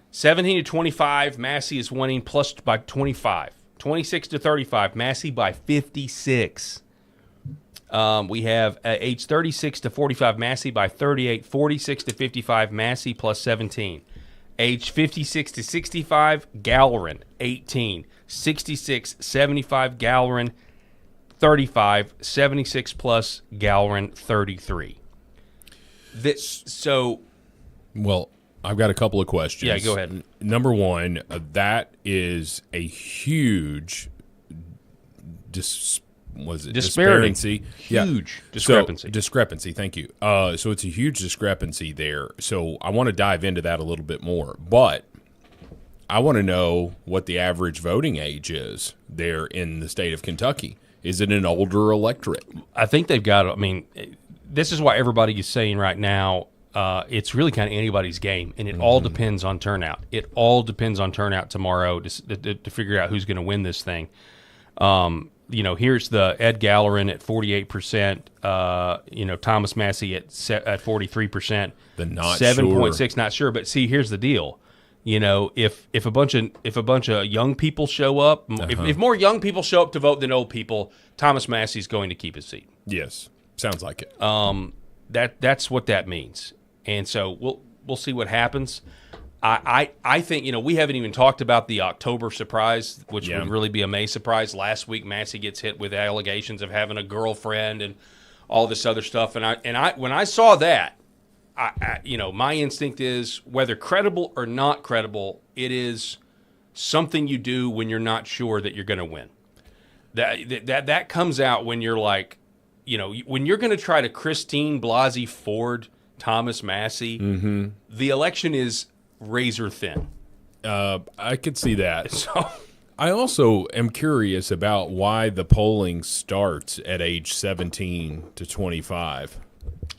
17 to 25, Massey is winning plus by 25. 26 to 35, Massey by 56. We have age 36 to 45, Massey by 38. 46 to 55, Massey plus 17. Age 56 to 65, Gallerin, 18. 66, 75, Gallerin, 35, 76 plus, Gallerin, 33. Well, I've got a couple of questions. Yeah, go ahead. Number one, that is a huge disparity. Huge discrepancy. So, discrepancy, thank you. So it's a huge discrepancy there. So I want to dive into that a little bit more. But I want to know what the average voting age is there in the state of Kentucky. Is it an older electorate? I think they've got, this is why everybody is saying right now, it's really kind of anybody's game, and it all depends on turnout. It all depends on turnout tomorrow to figure out who's going to win this thing. Here's the Ed Gallerin at 48%, Thomas Massey at 43%. The not 7.6 not sure, but see, here's the deal. If a bunch of young people show up, if more young people show up to vote than old people, Thomas Massey's going to keep his seat. Yes, sounds like it. That's what that means, and so we'll see what happens. I think we haven't even talked about the October surprise, which would really be a May surprise. Last week, Massey gets hit with allegations of having a girlfriend and all this other stuff, and I when I saw that. My instinct is whether credible or not credible, it is something you do when you're not sure that you're going to win. That comes out when you're like, when you're going to try to Christine Blasey Ford Thomas Massey. The election is razor thin. I could see that. So I also am curious about why the polling starts at age 17 to 25.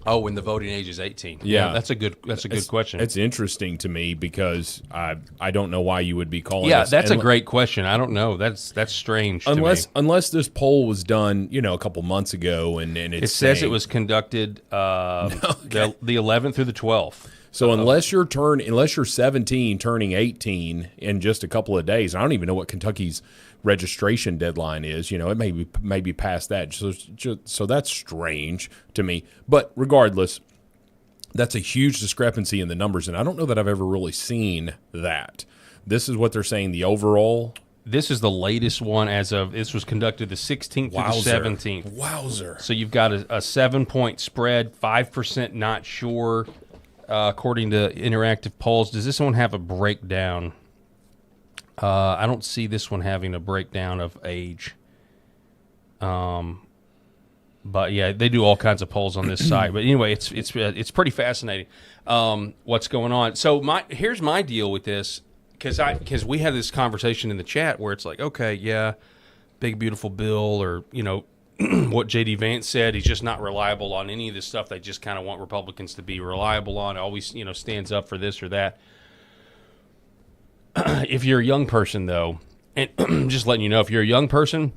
Oh, when the voting age is 18. Yeah, that's a good question. It's interesting to me because I don't know why you would be calling. Yeah, that's a great question. I don't know. That's strange. Unless this poll was done, a couple months ago, and it says it was conducted the 11th through the 12th. So unless you're 17, turning 18 in just a couple of days, I don't even know what Kentucky's registration deadline is. It may be past that. So that's strange to me. But regardless, that's a huge discrepancy in the numbers, and I don't know that I've ever really seen that. This is what they're saying. The overall. This is the latest one this was conducted the 16th through the 17th. Wowzer. So you've got a 7-point spread, 5% not sure. According to interactive polls, does this one have a breakdown? I don't see this one having a breakdown of age. But yeah, they do all kinds of polls on this site. But anyway, it's pretty fascinating what's going on. So here's my deal with this, because we had this conversation in the chat where it's like, okay, yeah, big beautiful bill, or what J.D. Vance said, he's just not reliable on any of this stuff. They just kind of want Republicans to be reliable on. Always stands up for this or that. If you're a young person, though, and just letting you know, if you're a young person,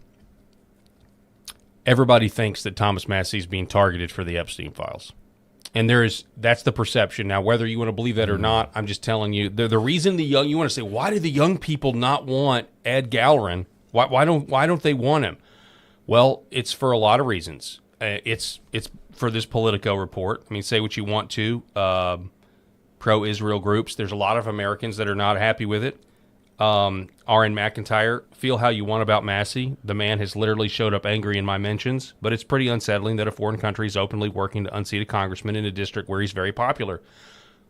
everybody thinks that Thomas Massey is being targeted for the Epstein files. And that's the perception. Now, whether you want to believe that or not, I'm just telling you, the reason you want to say, why do the young people not want Ed Gallerin? Why don't they want him? Well, it's for a lot of reasons. It's for this Politico report. I mean, say what you want to. Pro-Israel groups. There's a lot of Americans that are not happy with it. R.N. McIntyre, feel how you want about Massey. The man has literally showed up angry in my mentions, but it's pretty unsettling that a foreign country is openly working to unseat a congressman in a district where he's very popular.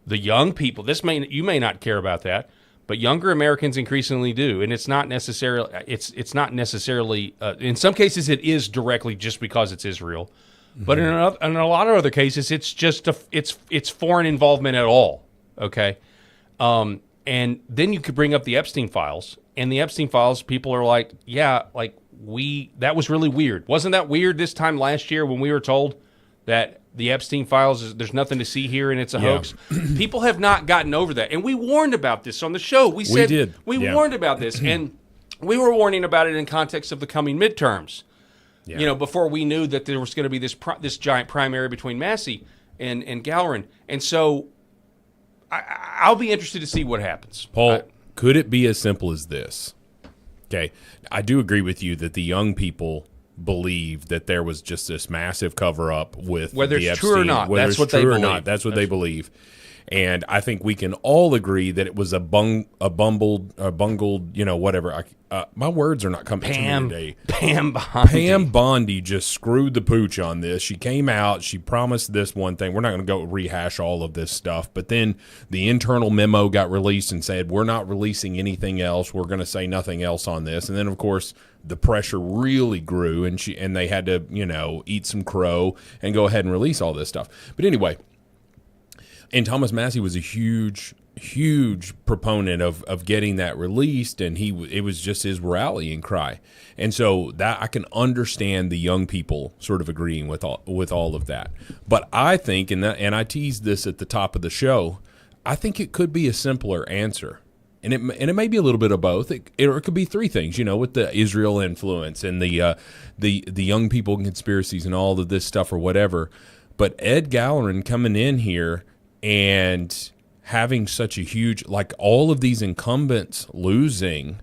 The young people, you may not care about that, but younger Americans increasingly do, and it's not necessarily. It's not necessarily. In some cases, it is directly just because it's Israel, but in a lot of other cases, it's just it's foreign involvement at all. Okay. And then you could bring up the Epstein files, and the Epstein files, people are like, yeah, like that was really weird. Wasn't that weird this time last year when we were told that the Epstein files, there's nothing to see here and it's a hoax? People have not gotten over that. And we warned about this on the show. We warned about this, and we were warning about it in context of the coming midterms. Yeah. Before we knew that there was going to be this giant primary between Massey and Gallerin. And so I'll be interested to see what happens. Paul, could it be as simple as this? Okay, I do agree with you that the young people believe that there was just this massive cover-up with whether the it's Epstein. True or not. Whether that's it's what true they or believe. not, that's what they believe. And I think we can all agree that it was a bungled, whatever. My words are not coming to me today. Pam Bondi just screwed the pooch on this. She came out. She promised this one thing. We're not going to go rehash all of this stuff. But then the internal memo got released and said, we're not releasing anything else. We're going to say nothing else on this. And then, of course, the pressure really grew, and they had to, eat some crow and go ahead and release all this stuff. But anyway. And Thomas Massey was a huge proponent of getting that released, and it was just his rallying cry. And so that I can understand the young people sort of agreeing with all of that. But I think, and I teased this at the top of the show, I think it could be a simpler answer. And it may be a little bit of both. It could be three things, with the Israel influence and the young people conspiracies and all of this stuff or whatever. But Ed Gallerin coming in here and having such a huge, like all of these incumbents losing,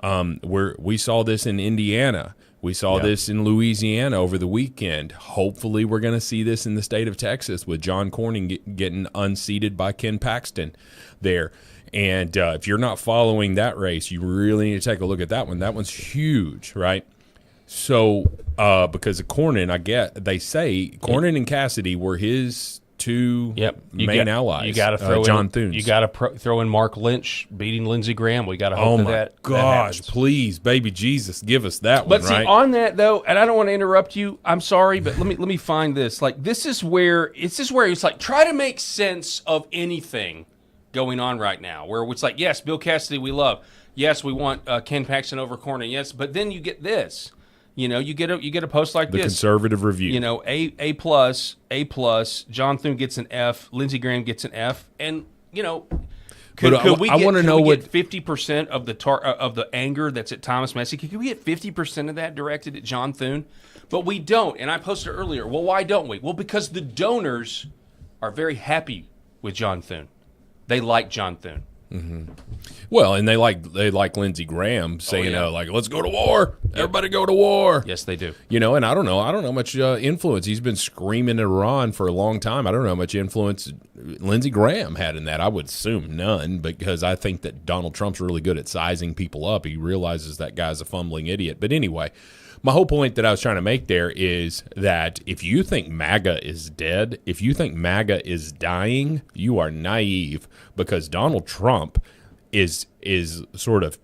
we saw this in Indiana. We saw this in Louisiana over the weekend. Hopefully we're going to see this in the state of Texas with John Cornyn getting unseated by Ken Paxton there. And if you're not following that race, you really need to take a look at that one. That one's huge, right? So because of Cornyn, they say Cornyn and Cassidy were his two main allies. You got to throw John Thunes. You got to throw in Mark Lynch beating Lindsey Graham. We got to hope that. Oh my gosh! Please, baby Jesus, give us that one. But see, on that though, and I don't want to interrupt you. I'm sorry, but let me find this. Like this is where it's like try to make sense of anything going on right now. Where it's like, yes, Bill Cassidy, we love. Yes, we want Ken Paxton over Cornyn. Yes, but then you get this. You get a post like this. The Conservative Review. A plus. John Thune gets an F. Lindsey Graham gets an F. And could we get 50% of the anger that's at Thomas Massey? Could we get 50% of that directed at John Thune? But we don't. And I posted earlier. Well, why don't we? Well, because the donors are very happy with John Thune. They like John Thune. Mm-hmm. Well, and they like Lindsey Graham saying let's go to war. Everybody go to war. Yes, they do. And I don't know how much influence he's been screaming at Iran for a long time. I don't know how much influence Lindsey Graham had in that. I would assume none, because I think that Donald Trump's really good at sizing people up. He realizes that guy's a fumbling idiot. But anyway, my whole point that I was trying to make there is that if you think MAGA is dead, if you think MAGA is dying, you are naive, because Donald Trump is sort of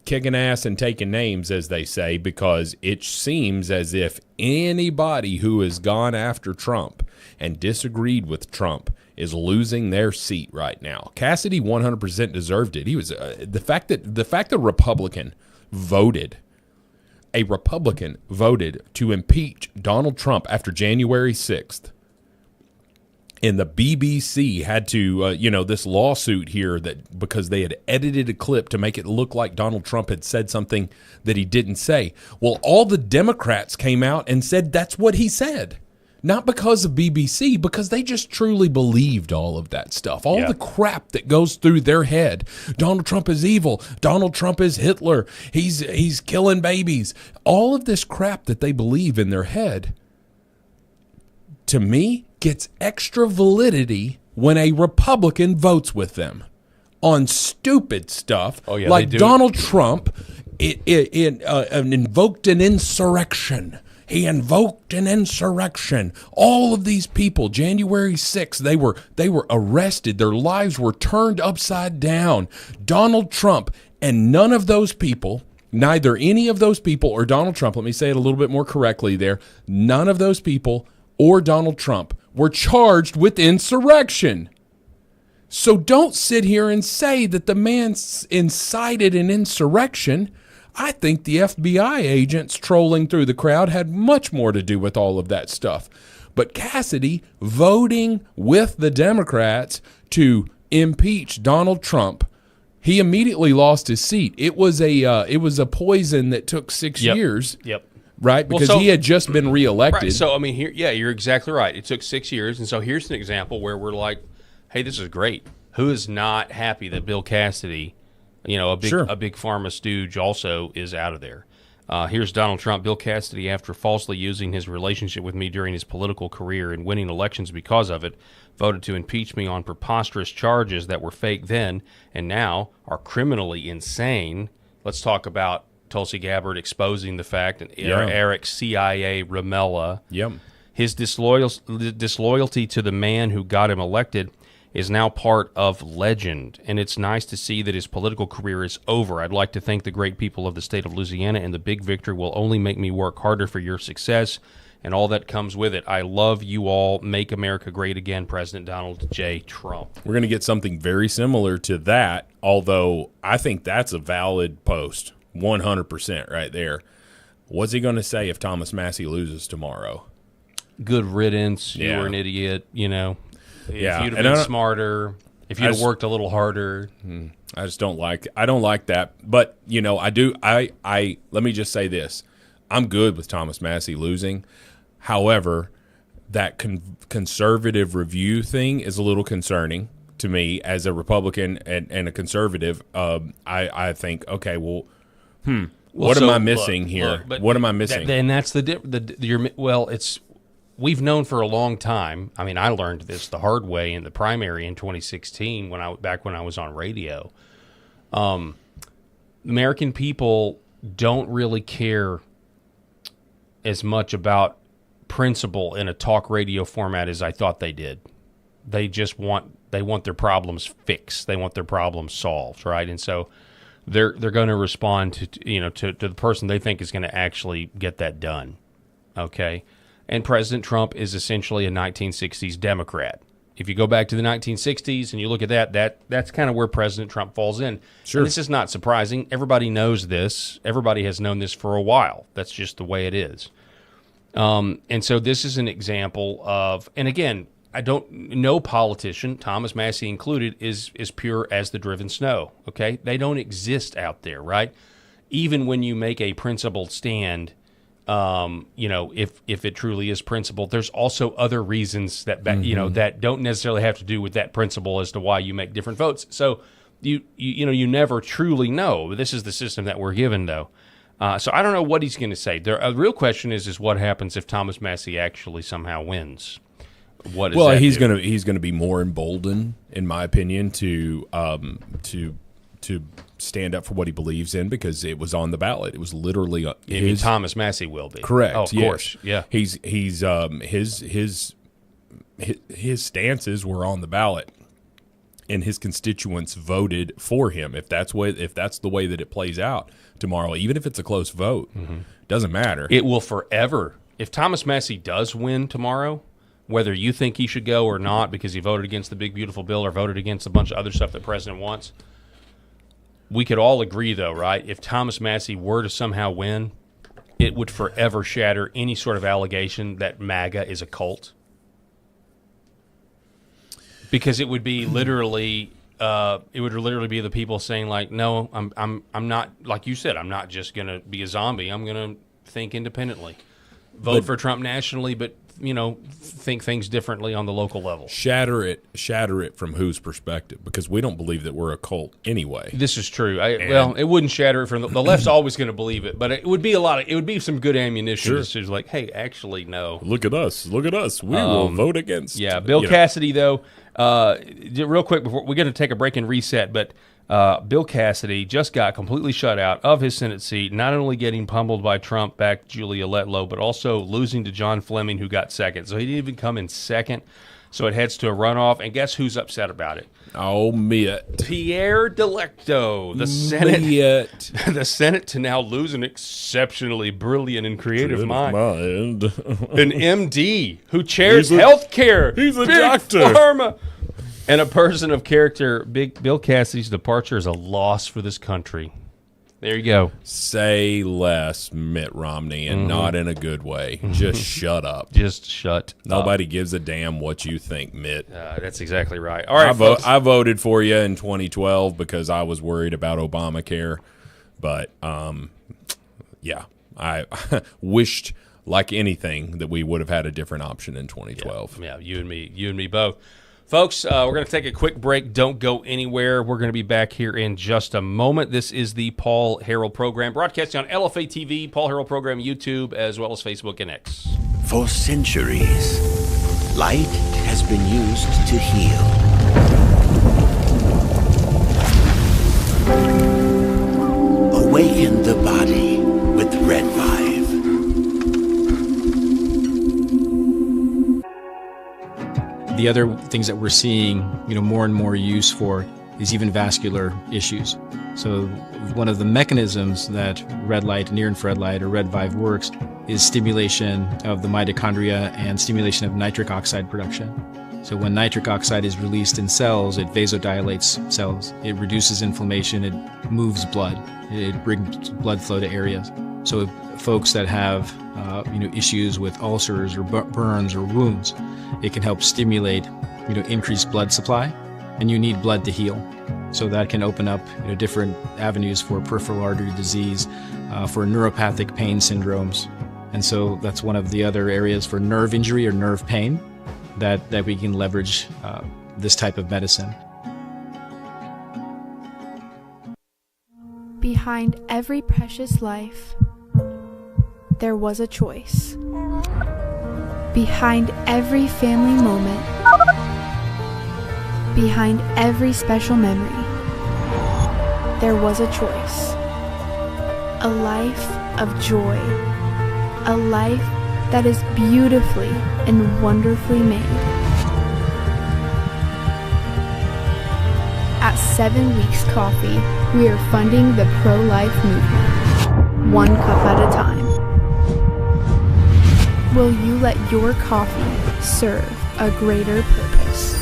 kicking ass and taking names, as they say, because it seems as if anybody who has gone after Trump and disagreed with Trump is losing their seat right now. Cassidy 100% deserved it. He was the fact that a Republican voted to impeach Donald Trump after January 6th. And the BBC had to, this lawsuit here that because they had edited a clip to make it look like Donald Trump had said something that he didn't say. Well, all the Democrats came out and said that's what he said. Not because of BBC, because they just truly believed all of that stuff. All the crap that goes through their head. Donald Trump is evil. Donald Trump is Hitler. He's killing babies. All of this crap that they believe in their head, to me, gets extra validity when a Republican votes with them on stupid stuff like Donald Trump invoked an insurrection. He invoked an insurrection. All of these people, January 6th, they were arrested. Their lives were turned upside down. Donald Trump and none of those people, neither any of those people or Donald Trump, let me say it a little bit more correctly there, none of those people or Donald Trump were charged with insurrection. So don't sit here and say that the man incited an insurrection. I think the FBI agents trolling through the crowd had much more to do with all of that stuff. But Cassidy voting with the Democrats to impeach Donald Trump, he immediately lost his seat. It was a poison that took 6 years. Yep. Right, because he had just been reelected. Right. So, I mean, you're exactly right. It took 6 years. And so here's an example where we're like, hey, this is great. Who is not happy that Bill Cassidy, a big pharma stooge, also is out of there? Here's Donald Trump. Bill Cassidy, after falsely using his relationship with me during his political career and winning elections because of it, voted to impeach me on preposterous charges that were fake then and now are criminally insane. Let's talk about Tulsi Gabbard exposing the fact, and Eric's CIA Ramella. Yep. His disloyalty to the man who got him elected is now part of legend, and it's nice to see that his political career is over. I'd like to thank the great people of the state of Louisiana, and the big victory will only make me work harder for your success and all that comes with it. I love you all. Make America great again, President Donald J. Trump. We're going to get something very similar to that, although I think that's a valid post. 100% right there. What's he going to say if Thomas Massey loses tomorrow? Good riddance. You were an idiot. If you'd have been smarter, if you'd have worked a little harder. I just don't like. I don't like that. But I do. I let me just say this. I'm good with Thomas Massey losing. However, that conservative review thing is a little concerning to me as a Republican and a conservative. I think, okay, well. What am I missing here? What am I missing? And that's we've known for a long time. I mean, I learned this the hard way in the primary in 2016 when I was on radio. American people don't really care as much about principle in a talk radio format as I thought they did. They just want their problems fixed. They want their problems solved, right? And so they're going to respond to the person they think is going to actually get that done. Okay? And President Trump is essentially a 1960s Democrat. If you go back to the 1960s and you look at that's kind of where President Trump falls in. Sure. And this is not surprising. Everybody knows this. Everybody has known this for a while. That's just the way it is. And so this is an example of, and again, no politician, Thomas Massey included, is pure as the driven snow, okay? They don't exist out there, right? Even when you make a principled stand, if it truly is principled, there's also other reasons that that don't necessarily have to do with that principle as to why you make different votes. So you never truly know. This is the system that we're given, though. So I don't know what he's going to say. The real question is what happens if Thomas Massey actually somehow wins? He's going to be more emboldened, in my opinion, to stand up for what he believes in because it was on the ballot. It was literally Thomas Massey will be correct. Oh, of course, yeah. His stances were on the ballot, and his constituents voted for him. If that's the way that it plays out tomorrow, even if it's a close vote, doesn't matter. It will forever. If Thomas Massie does win tomorrow, whether you think he should go or not because he voted against the big, beautiful bill or voted against a bunch of other stuff the president wants, we could all agree, though, right? If Thomas Massie were to somehow win, it would forever shatter any sort of allegation that MAGA is a cult. Because it would be literally, be the people saying like, no, I'm not, like you said, I'm not just going to be a zombie. I'm going to think independently, vote for Trump nationally, but think things differently on the local level. Shatter it from whose perspective? Because we don't believe that we're a cult anyway. This is true. It wouldn't shatter it from the left's always going to believe it, but it would be some good ammunition. Sure. To like, hey, actually, no. Look at us. We will vote against. Yeah, Bill Cassidy, though. Real quick before we're going to take a break and reset, but Bill Cassidy just got completely shut out of his Senate seat, not only getting pummeled by Trump-backed Julia Letlow, but also losing to John Fleming, who got second. So he didn't even come in second. So it heads to a runoff, and guess who's upset about it? Oh, Mitt. Pierre Delecto, the Senate. Mitt. The Senate to now lose an exceptionally brilliant and creative mind. An MD who chairs health care. He's a Big doctor. Pharma. And a person of character. Bill Cassidy's departure is a loss for this country. There you go. Say less, Mitt Romney, and not in a good way. Just shut up. Just shut Nobody gives a damn what you think, Mitt. That's exactly right. All right, I voted for you in 2012 because I was worried about Obamacare. But, yeah, I wished, like anything, that we would have had a different option in 2012. Yeah, you and me both. Folks, we're going to take a quick break. Don't go anywhere. We're going to be back here in just a moment. This is the Paul Harrell Program, broadcasting on LFA TV, Paul Harrell Program, YouTube, as well as Facebook and X. For centuries, light has been used to heal. Awaken the body with Red Vive. The other things that we're seeing, more and more use for is even vascular issues. So one of the mechanisms that red light, near-infrared light, or Red Vive works is stimulation of the mitochondria and stimulation of nitric oxide production. So when nitric oxide is released in cells, it vasodilates cells. It reduces inflammation. It moves blood. It brings blood flow to areas. So folks that have issues with ulcers or burns or wounds, it can help stimulate increased blood supply, and you need blood to heal. So that can open up different avenues for peripheral artery disease, for neuropathic pain syndromes. And so that's one of the other areas for nerve injury or nerve pain that we can leverage this type of medicine. Behind every precious life, there was a choice. Behind every family moment, behind every special memory, there was a choice. A life of joy. A life that is beautifully and wonderfully made. At 7 Weeks Coffee, we are funding the pro-life movement, one cup at a time. Will you let your coffee serve a greater purpose?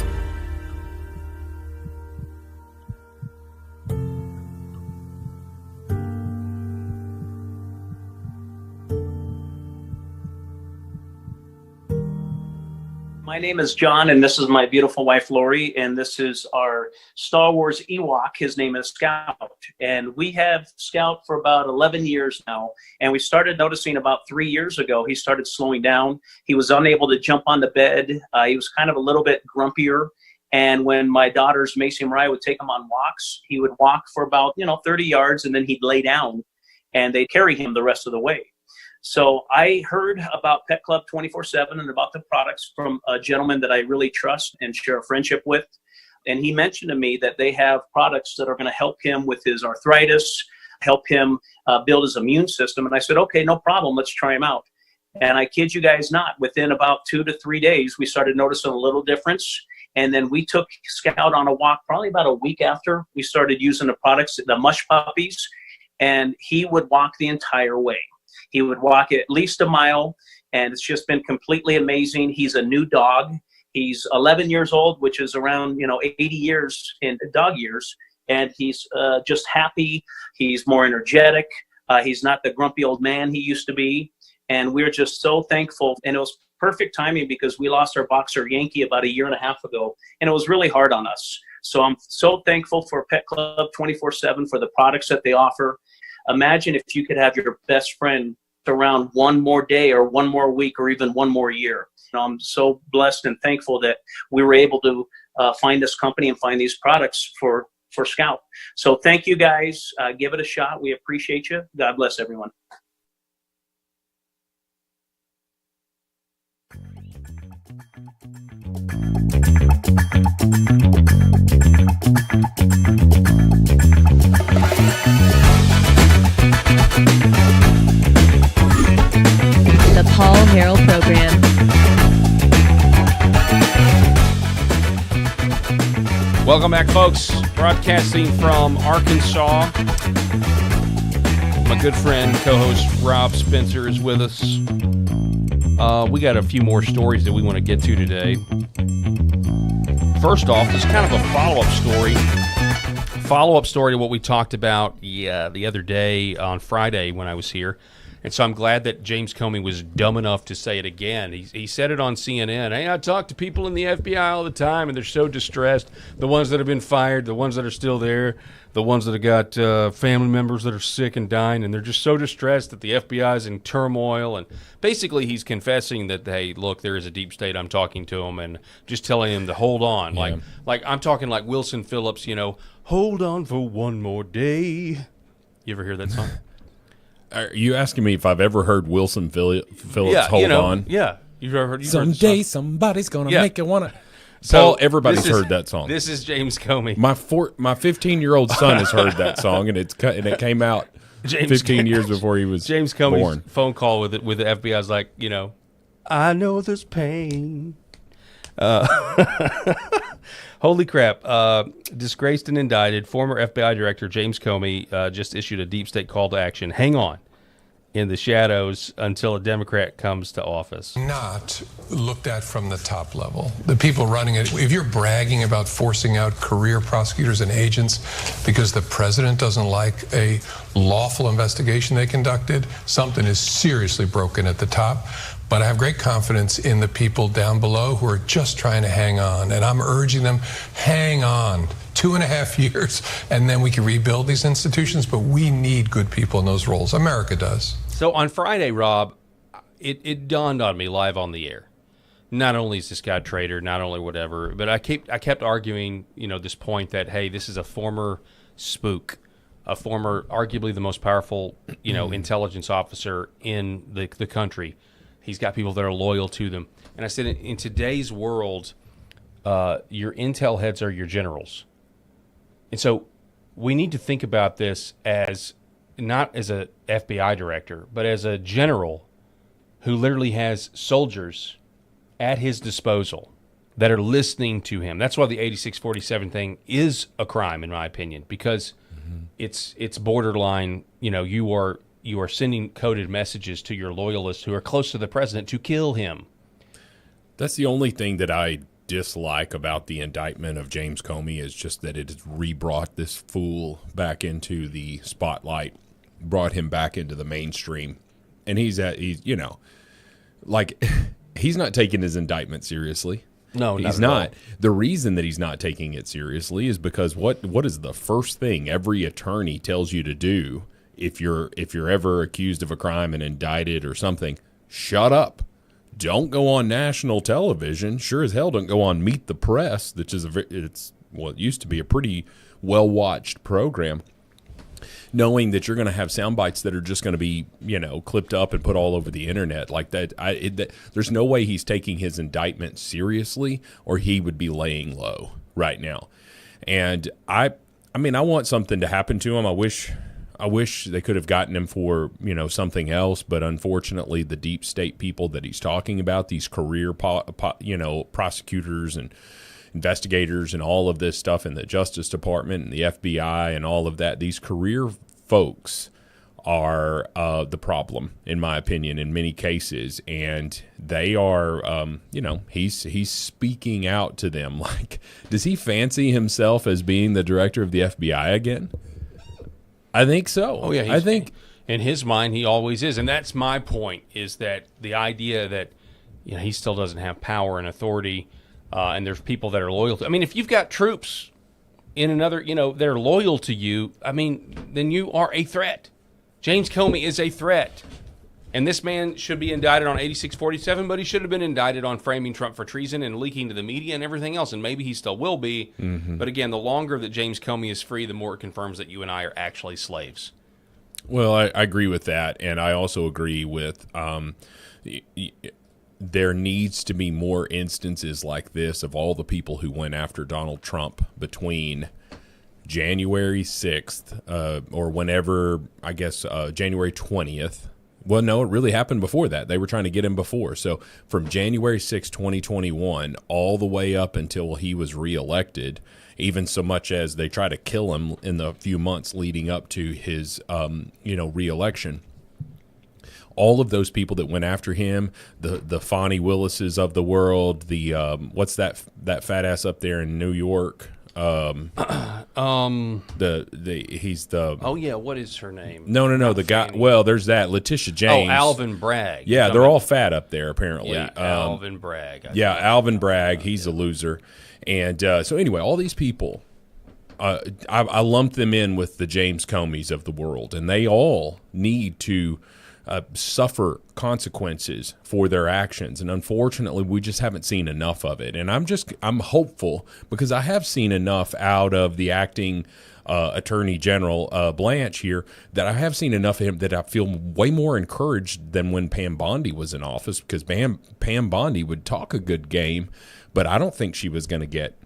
My name is John, and this is my beautiful wife, Lori, and this is our Star Wars Ewok. His name is Scout, and we have Scout for about 11 years now, and we started noticing about 3 years ago he started slowing down. He was unable to jump on the bed. He was kind of a little bit grumpier, and when my daughters, Macy and Mariah, would take him on walks, he would walk for about 30 yards, and then he'd lay down, and they'd carry him the rest of the way. So I heard about Pet Club 24/7 and about the products from a gentleman that I really trust and share a friendship with. And he mentioned to me that they have products that are going to help him with his arthritis, help him build his immune system. And I said, okay, no problem. Let's try them out. And I kid you guys not, within about 2 to 3 days, we started noticing a little difference. And then we took Scout on a walk probably about a week after we started using the products, the mush puppies, and he would walk the entire way. He would walk at least a mile, and it's just been completely amazing. He's a new dog. He's 11 years old, which is around 80 years in dog years, and he's just happy. He's more energetic. He's not the grumpy old man he used to be, and we're just so thankful. And it was perfect timing because we lost our boxer Yankee about a year and a half ago, and it was really hard on us. So I'm so thankful for Pet Club 24/7 for the products that they offer. Imagine if you could have your best friend around one more day or one more week or even one more year. I'm so blessed and thankful that we were able to find this company and find these products for Scout. So thank you guys. Give it a shot. We appreciate you. God bless everyone. The Paul Harrell Program. Welcome back, folks. Broadcasting from Arkansas. My good friend, co-host Rob Spencer is with us. We got a few more stories that we want to get to today. First off, it's kind of a follow-up story to what we talked about the other day on Friday when I was here. And so I'm glad that James Comey was dumb enough to say it again. He said it on CNN. Hey, I talk to people in the FBI all the time, and they're so distressed. The ones that have been fired, the ones that are still there, the ones that have got family members that are sick and dying, and they're just so distressed that the FBI is in turmoil. And basically he's confessing that, hey, look, there is a deep state. I'm talking to him and just telling him to hold on. Yeah. Like I'm talking like Wilson Phillips, hold on for one more day. You ever hear that song? Are you asking me if I've ever heard Wilson Phillips hold on? Yeah. You've heard Someday somebody's going to make it want to. So Paul, everybody's heard that song. This is James Comey. My 15-year-old son has heard that song, and it came out 15 years before he was James Comey's born. Phone call with the FBI is like, I know there's pain. Holy crap. Disgraced and indicted, former FBI Director James Comey just issued a deep state call to action. Hang on in the shadows until a Democrat comes to office. Not looked at from the top level. The people running it, if you're bragging about forcing out career prosecutors and agents because the president doesn't like a lawful investigation they conducted, something is seriously broken at the top. But I have great confidence in the people down below who are just trying to hang on. And I'm urging them, hang on 2.5 years, and then we can rebuild these institutions. But we need good people in those roles. America does. So on Friday, Rob, it dawned on me live on the air. Not only is this guy a traitor, not only whatever, but I kept arguing, this point that, hey, this is a former spook, a former, arguably the most powerful, intelligence officer in the country. He's got people that are loyal to them. And I said, in today's world, your intel heads are your generals. And so we need to think about this as not as a FBI director, but as a general who literally has soldiers at his disposal that are listening to him. That's why the 8647 thing is a crime, in my opinion, because it's borderline, you are sending coded messages to your loyalists who are close to the president to kill him. That's the only thing that I dislike about the indictment of James Comey is just that it has re-brought this fool back into the spotlight, brought him back into the mainstream. And he's not taking his indictment seriously. No, he's not. The reason that he's not taking it seriously is because what is the first thing every attorney tells you to do if you're ever accused of a crime and indicted or something? Shut up. Don't go on national television. Sure as hell don't go on Meet the Press, which is it used to be a pretty well-watched program, knowing that you're going to have sound bites that are just going to be, clipped up and put all over the internet like that. There's no way he's taking his indictment seriously, or he would be laying low right now. And I want something to happen to him. I wish they could have gotten him for, something else, but unfortunately the deep state people that he's talking about, these career prosecutors and investigators and all of this stuff in the Justice Department and the FBI and all of that. These career folks are the problem, in my opinion, in many cases, and they are, he's speaking out to them. Like, does he fancy himself as being the director of the FBI again? I think so. Oh yeah, I think in his mind he always is, and that's my point. Is that the idea that he still doesn't have power and authority, and there's people that are loyal to. I mean, if you've got troops in another, they're loyal to you. I mean, then you are a threat. James Comey is a threat. And this man should be indicted on 8647, but he should have been indicted on framing Trump for treason and leaking to the media and everything else, and maybe he still will be. Mm-hmm. But again, the longer that James Comey is free, the more it confirms that you and I are actually slaves. Well, I agree with that, and I also agree with there needs to be more instances like this of all the people who went after Donald Trump between January 6th or whenever, I guess, January 20th. Well, no, it really happened before that. They were trying to get him before. So from January 6, 2021, all the way up until he was reelected, even so much as they try to kill him in the few months leading up to his, reelection. All of those people that went after him, the Fonnie Willises of the world, the what's that fat ass up there in New York? He's the oh yeah, what is her name? No, the guy. Well, there's that Letitia James. Oh, Alvin Bragg. Yeah, they're all fat up there apparently. Yeah, Alvin Bragg. Alvin Bragg. He's a loser, and so anyway, all these people, I lumped them in with the James Comeys of the world, and they all need to suffer consequences for their actions, and unfortunately we just haven't seen enough of it. And I'm hopeful, because I have seen enough out of the acting Attorney General Blanche here, that I have seen enough of him that I feel way more encouraged than when Pam Bondi was in office, because Pam Bondi would talk a good game, but I don't think she was going to get.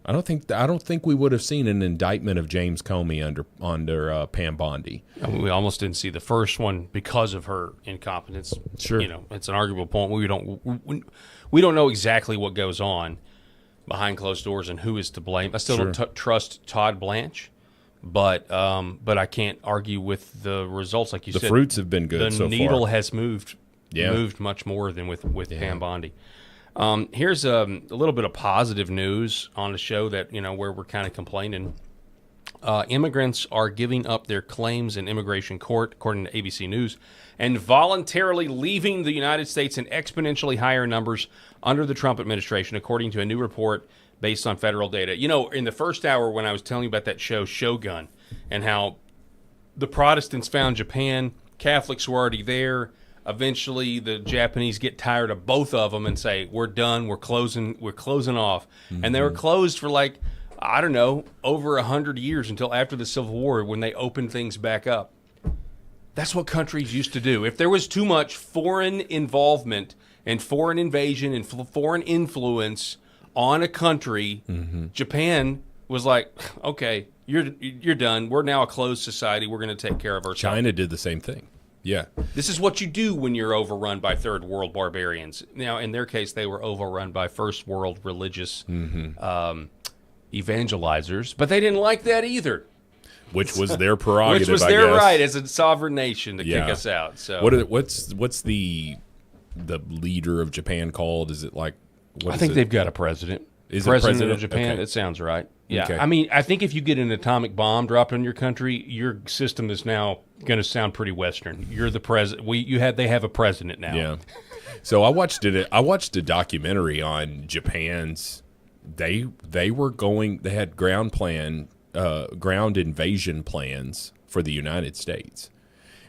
I don't think we would have seen an indictment of James Comey under Pam Bondi. I mean, we almost didn't see the first one because of her incompetence. Sure, it's an arguable point. We don't know exactly what goes on behind closed doors and who is to blame. I still don't trust Todd Blanche, but I can't argue with the results. Like you said, the fruits have been good. The needle has moved much more than with Pam Bondi. Here's a little bit of positive news on a show that, where we're kind of complaining. Immigrants are giving up their claims in immigration court, according to ABC News, and voluntarily leaving the United States in exponentially higher numbers under the Trump administration, according to a new report based on federal data. In the first hour when I was telling you about that show, Shogun, and how the Protestants found Japan, Catholics were already there. Eventually, the Japanese get tired of both of them and say, "We're done. We're closing off." Mm-hmm. And they were closed for over 100 years until after the Civil War, when they opened things back up. That's what countries used to do. If there was too much foreign involvement and foreign invasion and foreign influence on a country, Japan was like, "Okay, you're done. We're now a closed society. We're going to take care of ourselves." China did the same thing. Yeah. This is what you do when you're overrun by third world barbarians. Now, in their case, they were overrun by first world religious evangelizers, but they didn't like that either. Which was their prerogative, Which was their right as a sovereign nation to kick us out. So what's the leader of Japan called? Is it like... I think they've got a president. Is president of Japan? Okay. It sounds right. Yeah. Okay. I mean, I think if you get an atomic bomb dropped on your country, your system is now going to sound pretty Western. You're the president. They have a president now. Yeah. So I watched a documentary on Japan's. They had ground invasion plans for the United States.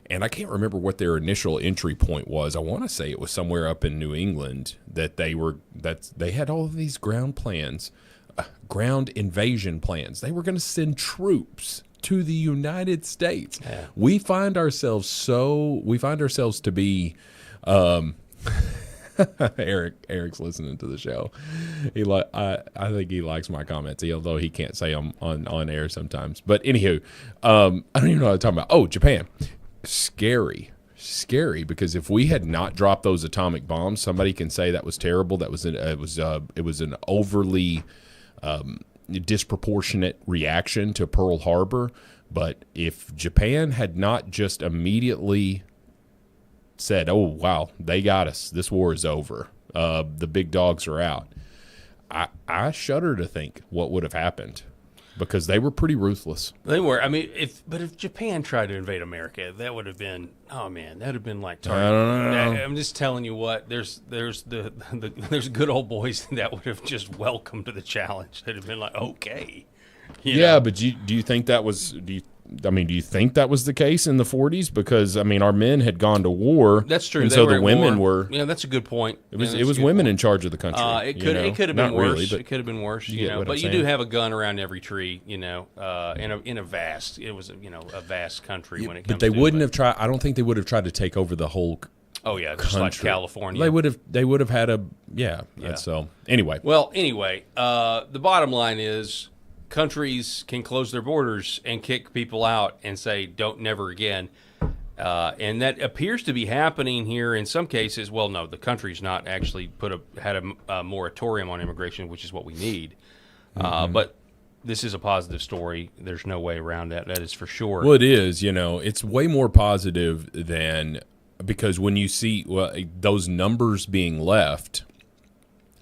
And I can't remember what their initial entry point was. I want to say it was somewhere up in New England that they had all of these ground invasion plans. They were going to send troops to the United States. Yeah. We find ourselves to be Eric's listening to the show. I think he likes my comments, although he can't say them on air sometimes. But anywho, I don't even know what I'm talking about. Oh, Japan. Scary, because if we had not dropped those atomic bombs, somebody can say that was terrible. That was it was an overly disproportionate reaction to Pearl Harbor. But if Japan had not just immediately said, "Oh wow, they got us. This war is over. The big dogs are out," I shudder to think what would have happened, because they were pretty ruthless. They were. I mean, if Japan tried to invade America, that would have been, oh man, that would have been like target. I don't know. I'm just telling you what. There's there's good old boys that would have just welcomed the challenge. They'd have been like, okay. You know? But do you think that was? Do you think that was the case in the 40s? Because I mean, our men had gone to war. That's true. And they so were the women were. Yeah, that's a good point. It was women in charge of the country. It could have been worse. Really, but it could have been worse. you know, but you do have a gun around every tree. In a vast. It was a vast country when it comes. But they wouldn't have tried. I don't think they would have tried to take over the whole. Oh yeah, just like California. They would have had a yeah. So anyway. Well, the bottom line is, countries can close their borders and kick people out and say, don't, never again. And that appears to be happening here in some cases. Well, no, the country's not actually had a moratorium on immigration, which is what we need. But this is a positive story. There's no way around that. That is for sure. Well, it is. It's way more positive than, because when you see those numbers being left,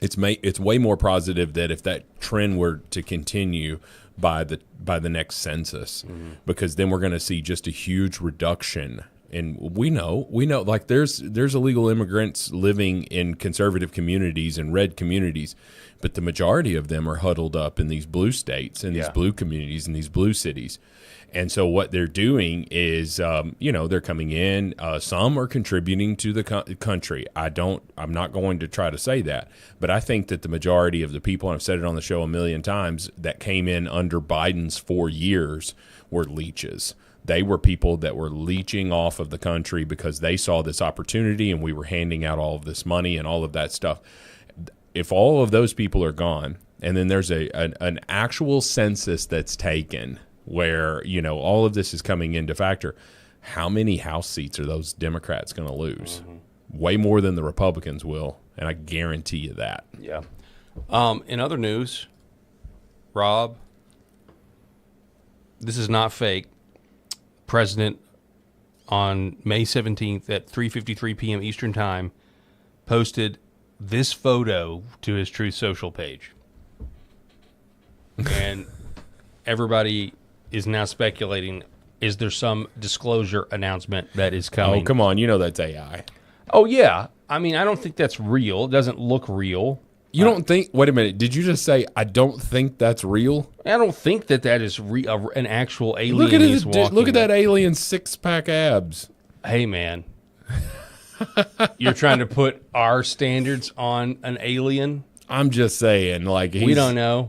it's way more positive that if that trend were to continue by the next census, because then we're going to see just a huge reduction. And we know like there's illegal immigrants living in conservative communities and red communities, but the majority of them are huddled up in these blue states and these blue communities and these blue cities. And so what they're doing is, they're coming in. Some are contributing to the country. I'm not going to try to say that, but I think that the majority of the people, and I've said it on the show a million times, that came in under Biden's 4 years were leeches. They were people that were leeching off of the country because they saw this opportunity, and we were handing out all of this money and all of that stuff. If all of those people are gone, and then there's an actual census that's taken, where all of this is coming into factor, how many House seats are those Democrats going to lose? Way more than the Republicans will, and I guarantee you that. Yeah. In other news, Rob, this is not fake. President on May 17th at 3:53 p.m. Eastern Time posted this photo to his Truth Social page, and everybody is now speculating, is there some disclosure announcement that is coming? Oh, come on. That's AI. Oh, yeah. I mean, I don't think that's real. It doesn't look real. You don't think... Wait a minute. Did you just say, I don't think that's real? I don't think that is an actual alien he's walking. Look at that alien six-pack abs. Hey, man. You're trying to put our standards on an alien? I'm just saying, we don't know.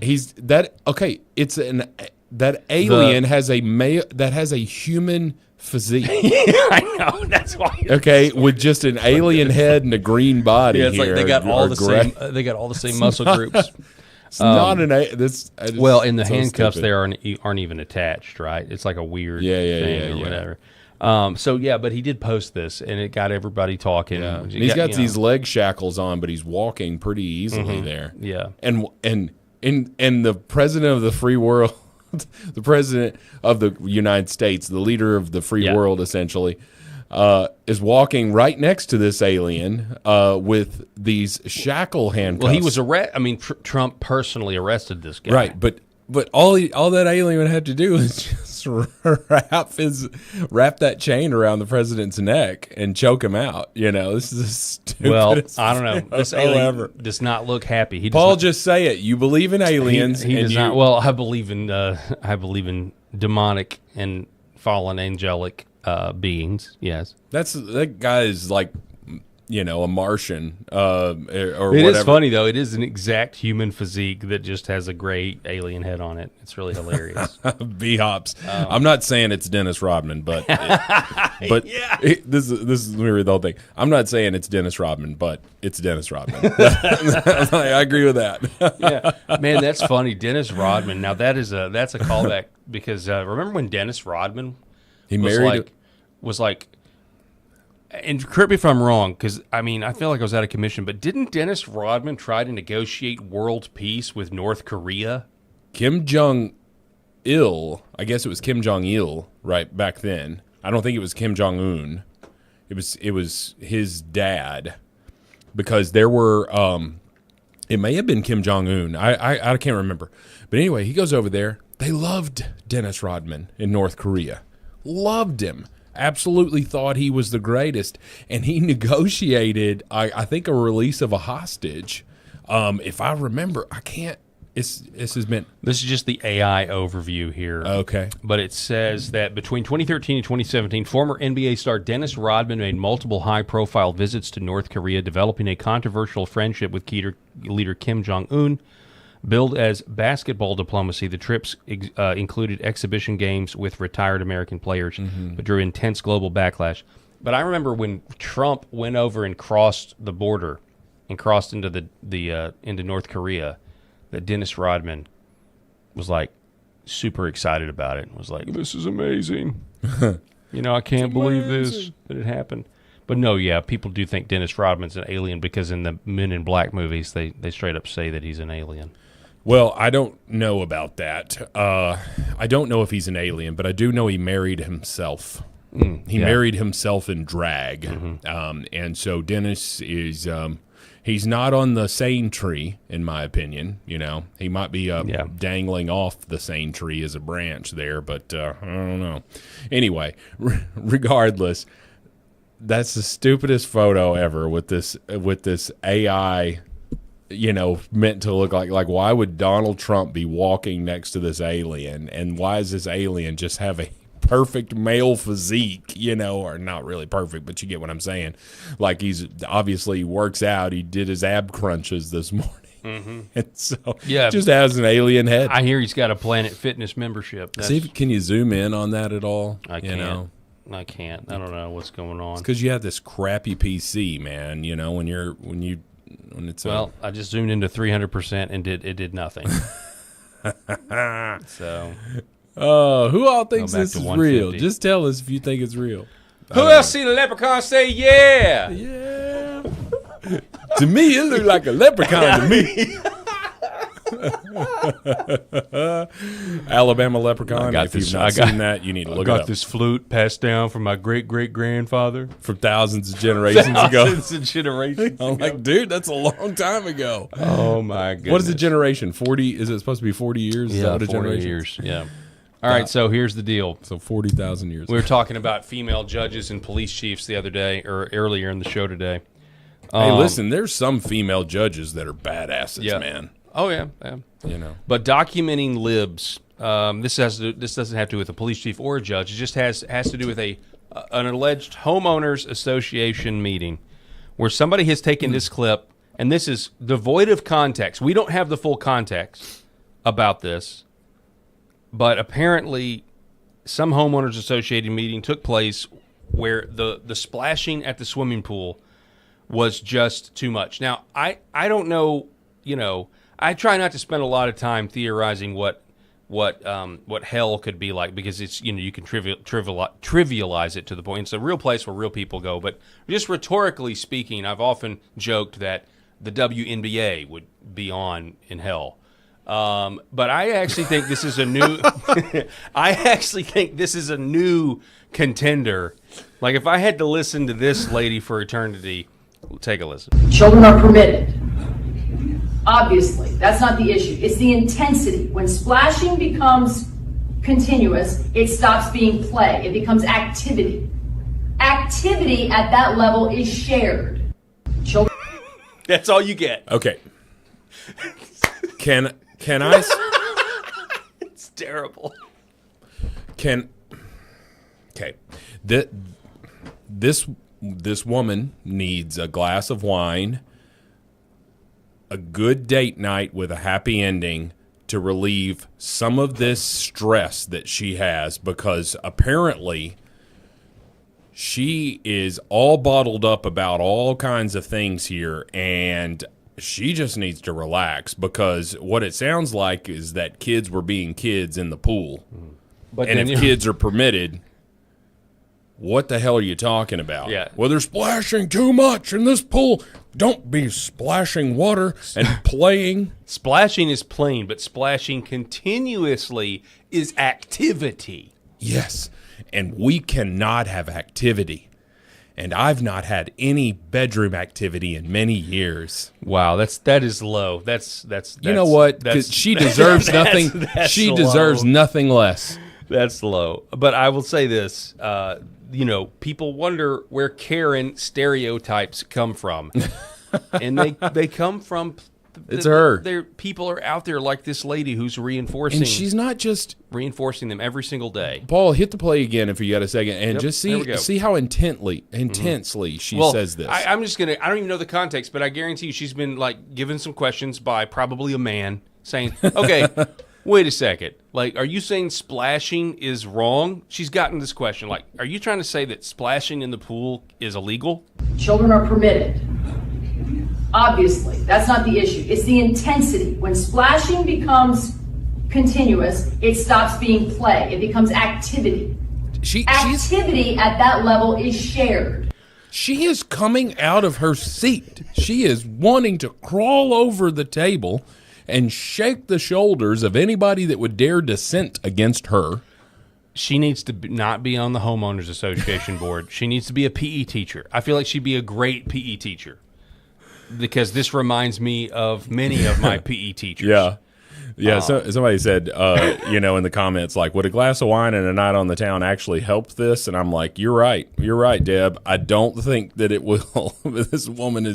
That alien has a human physique. I know. That's why. Okay, with just an alien head and a green body. Yeah, it's here, like they got all the same. They got all the same muscle groups. It's not an. This well, and the handcuffs there aren't even attached, right? It's like a weird thing or whatever. But he did post this, and it got everybody talking. Yeah. And he's got these leg shackles on, but he's walking pretty easily there. Yeah, and the president of the free world. The president of the United States, the leader of the free world, essentially, is walking right next to this alien with these shackle handcuffs. Well, he was Trump personally arrested this guy, right? But all that alien would have to do is just wrap that chain around the president's neck and choke him out. This is a stupid. Well, I don't know. This alien does not look happy. Just say it. You believe in aliens. He does not. Well, I believe in demonic and fallen angelic beings. Yes, that guy is like. A Martian or whatever. It is funny, though. It is an exact human physique that just has a gray alien head on it. It's really hilarious. B-hops. I'm not saying it's Dennis Rodman, but this is let me read the whole thing. I'm not saying it's Dennis Rodman, but it's Dennis Rodman. I agree with that. Yeah, man, that's funny. Dennis Rodman. Now that's a callback because remember when Dennis Rodman was like And correct me if I'm wrong, because, I mean, I feel like I was out of commission, but didn't Dennis Rodman try to negotiate world peace with North Korea? Kim Jong-il, I guess it was Kim Jong-il right back then. I don't think it was Kim Jong-un. It was his dad, because there were it may have been Kim Jong-un. I can't remember. But anyway, he goes over there. They loved Dennis Rodman in North Korea. Loved him. Absolutely thought he was the greatest. And he negotiated, I think, a release of a hostage. If I remember, I can't. This is just the AI overview here. Okay. But it says that between 2013 and 2017, former NBA star Dennis Rodman made multiple high-profile visits to North Korea, developing a controversial friendship with leader Kim Jong-un. Billed as basketball diplomacy, the trips included exhibition games with retired American players, but drew intense global backlash. But I remember when Trump went over and crossed the border and crossed into into North Korea, that Dennis Rodman was like super excited about it. Was like, "This is amazing." I can't believe this that it happened. But no, yeah, people do think Dennis Rodman's an alien because in the Men in Black movies, they straight up say that he's an alien. Well, I don't know about that. I don't know if he's an alien, but I do know he married himself. He married himself in drag. And so Dennis is, he's not on the sane tree, in my opinion. He might be dangling off the sane tree as a branch there, but I don't know. Anyway, regardless, that's the stupidest photo ever with this AI, meant to look like why would Donald Trump be walking next to this alien, and why does this alien just have a perfect male physique, or not really perfect, but you get what I'm saying. Like, he's obviously works out. He did his ab crunches this morning. And so just has an alien head. I hear he's got a Planet Fitness membership. Can you zoom in on that at all? I can't. I can't. I don't know what's going on. It's because you have this crappy PC, man. When it's I just zoomed into 300% and it did nothing. So, who all thinks this is real? Just tell us if you think it's real. Who else seen a leprechaun say yeah? Yeah. To me, it looked like a leprechaun to me. Alabama leprechaun. If you've not seen that, you need to look it up. I got this flute passed down from my great-great-grandfather from thousands of generations ago. Thousands of generations I'm like, dude, that's a long time ago. Oh, my goodness. What is a generation? 40? Is it supposed to be 40 years? Yeah, is that what a 40 generation? years. Yeah. All right, so here's the deal. So 40,000 years. We were talking about female judges and police chiefs the other day, or earlier in the show today. Hey, listen, there's some female judges that are badasses, man. Oh yeah. But documenting libs. This doesn't have to do with a police chief or a judge. It just has to do with an alleged homeowners association meeting where somebody has taken this clip, and this is devoid of context. We don't have the full context about this, but apparently some homeowners association meeting took place where the splashing at the swimming pool was just too much. Now, I don't know, I try not to spend a lot of time theorizing what hell could be like, because it's, you can trivialize it to the point. It's a real place where real people go. But just rhetorically speaking, I've often joked that the WNBA would be on in hell. But I actually think this is a new. I actually think this is a new contender. Like, if I had to listen to this lady for eternity, take a listen. Children are permitted. Obviously, that's not the issue. It's the intensity. When splashing becomes continuous, it stops being play. It becomes activity. Activity at that level is shared. Children. That's all you get. Okay. Can I? It's terrible. Okay. This woman needs a glass of wine, a good date night with a happy ending to relieve some of this stress that she has, because apparently she is all bottled up about all kinds of things here, and she just needs to relax, because what it sounds like is that kids were being kids in the pool. But and if kids are permitted, what the hell are you talking about? Yeah. Well, they're splashing too much in this pool. Don't be splashing water and playing. Splashing is playing, but splashing continuously is activity. Yes, and we cannot have activity. And I've not had any bedroom activity in many years. Wow, that is low. That's you know what? She deserves nothing. She deserves nothing less. That's low. But I will say this: people wonder where Karen stereotypes come from, and they come from. It's her. People are out there like this lady who's reinforcing. And she's not just reinforcing them every single day. Paul, hit the play again if you got a second, and just there we go. see how intensely she says this. I'm just gonna. I don't even know the context, but I guarantee you, she's been like given some questions by probably a man saying, "Okay, wait a second. Like, are you saying splashing is wrong?" She's gotten this question. Like, are you trying to say that splashing in the pool is illegal? Children are permitted. Obviously, that's not the issue. It's the intensity. When splashing becomes continuous, it stops being play. It becomes activity. Activity at that level is shared. She is coming out of her seat. She is wanting to crawl over the table and shake the shoulders of anybody that would dare dissent against her. She needs to not be on the Homeowners Association board. She needs to be a PE teacher. I feel like she'd be a great PE teacher. Because this reminds me of many of my PE teachers. Yeah. So somebody said, in the comments, like, would a glass of wine and a night on the town actually help this? And I'm like, you're right, Deb. I don't think that it will. This woman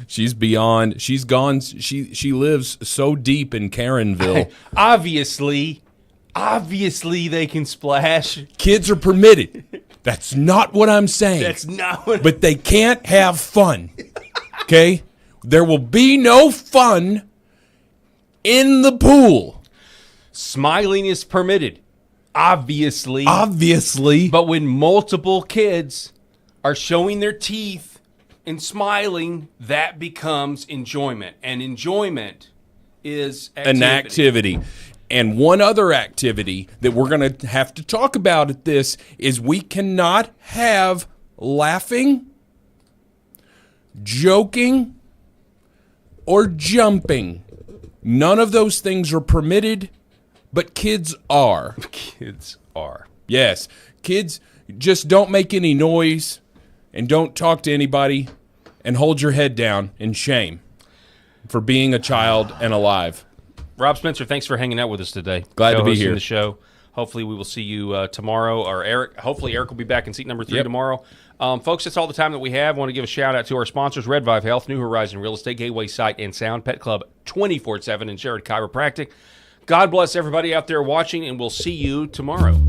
she's beyond. She's gone. She lives so deep in Karenville. Obviously, they can splash. Kids are permitted. That's not what I'm saying. That's not what. But they can't have fun. Okay. There will be no fun in the pool. Smiling is permitted, obviously. But when multiple kids are showing their teeth and smiling, that becomes enjoyment. And enjoyment is an activity. And one other activity that we're going to have to talk about at this is we cannot have laughing, joking, or jumping. None of those things are permitted, but kids are. Kids are. Yes. Kids, just don't make any noise and don't talk to anybody and hold your head down in shame for being a child and alive. Rob Spencer, thanks for hanging out with us today. Glad to be here. The show. Hopefully we will see you tomorrow, or Eric. Hopefully Eric will be back in seat number 3 tomorrow. Folks, that's all the time that we have. I want to give a shout-out to our sponsors, Red Vive Health, New Horizon Real Estate, Gateway Site, and Sound Pet Club 24/7, and Jared Chiropractic. God bless everybody out there watching, and we'll see you tomorrow.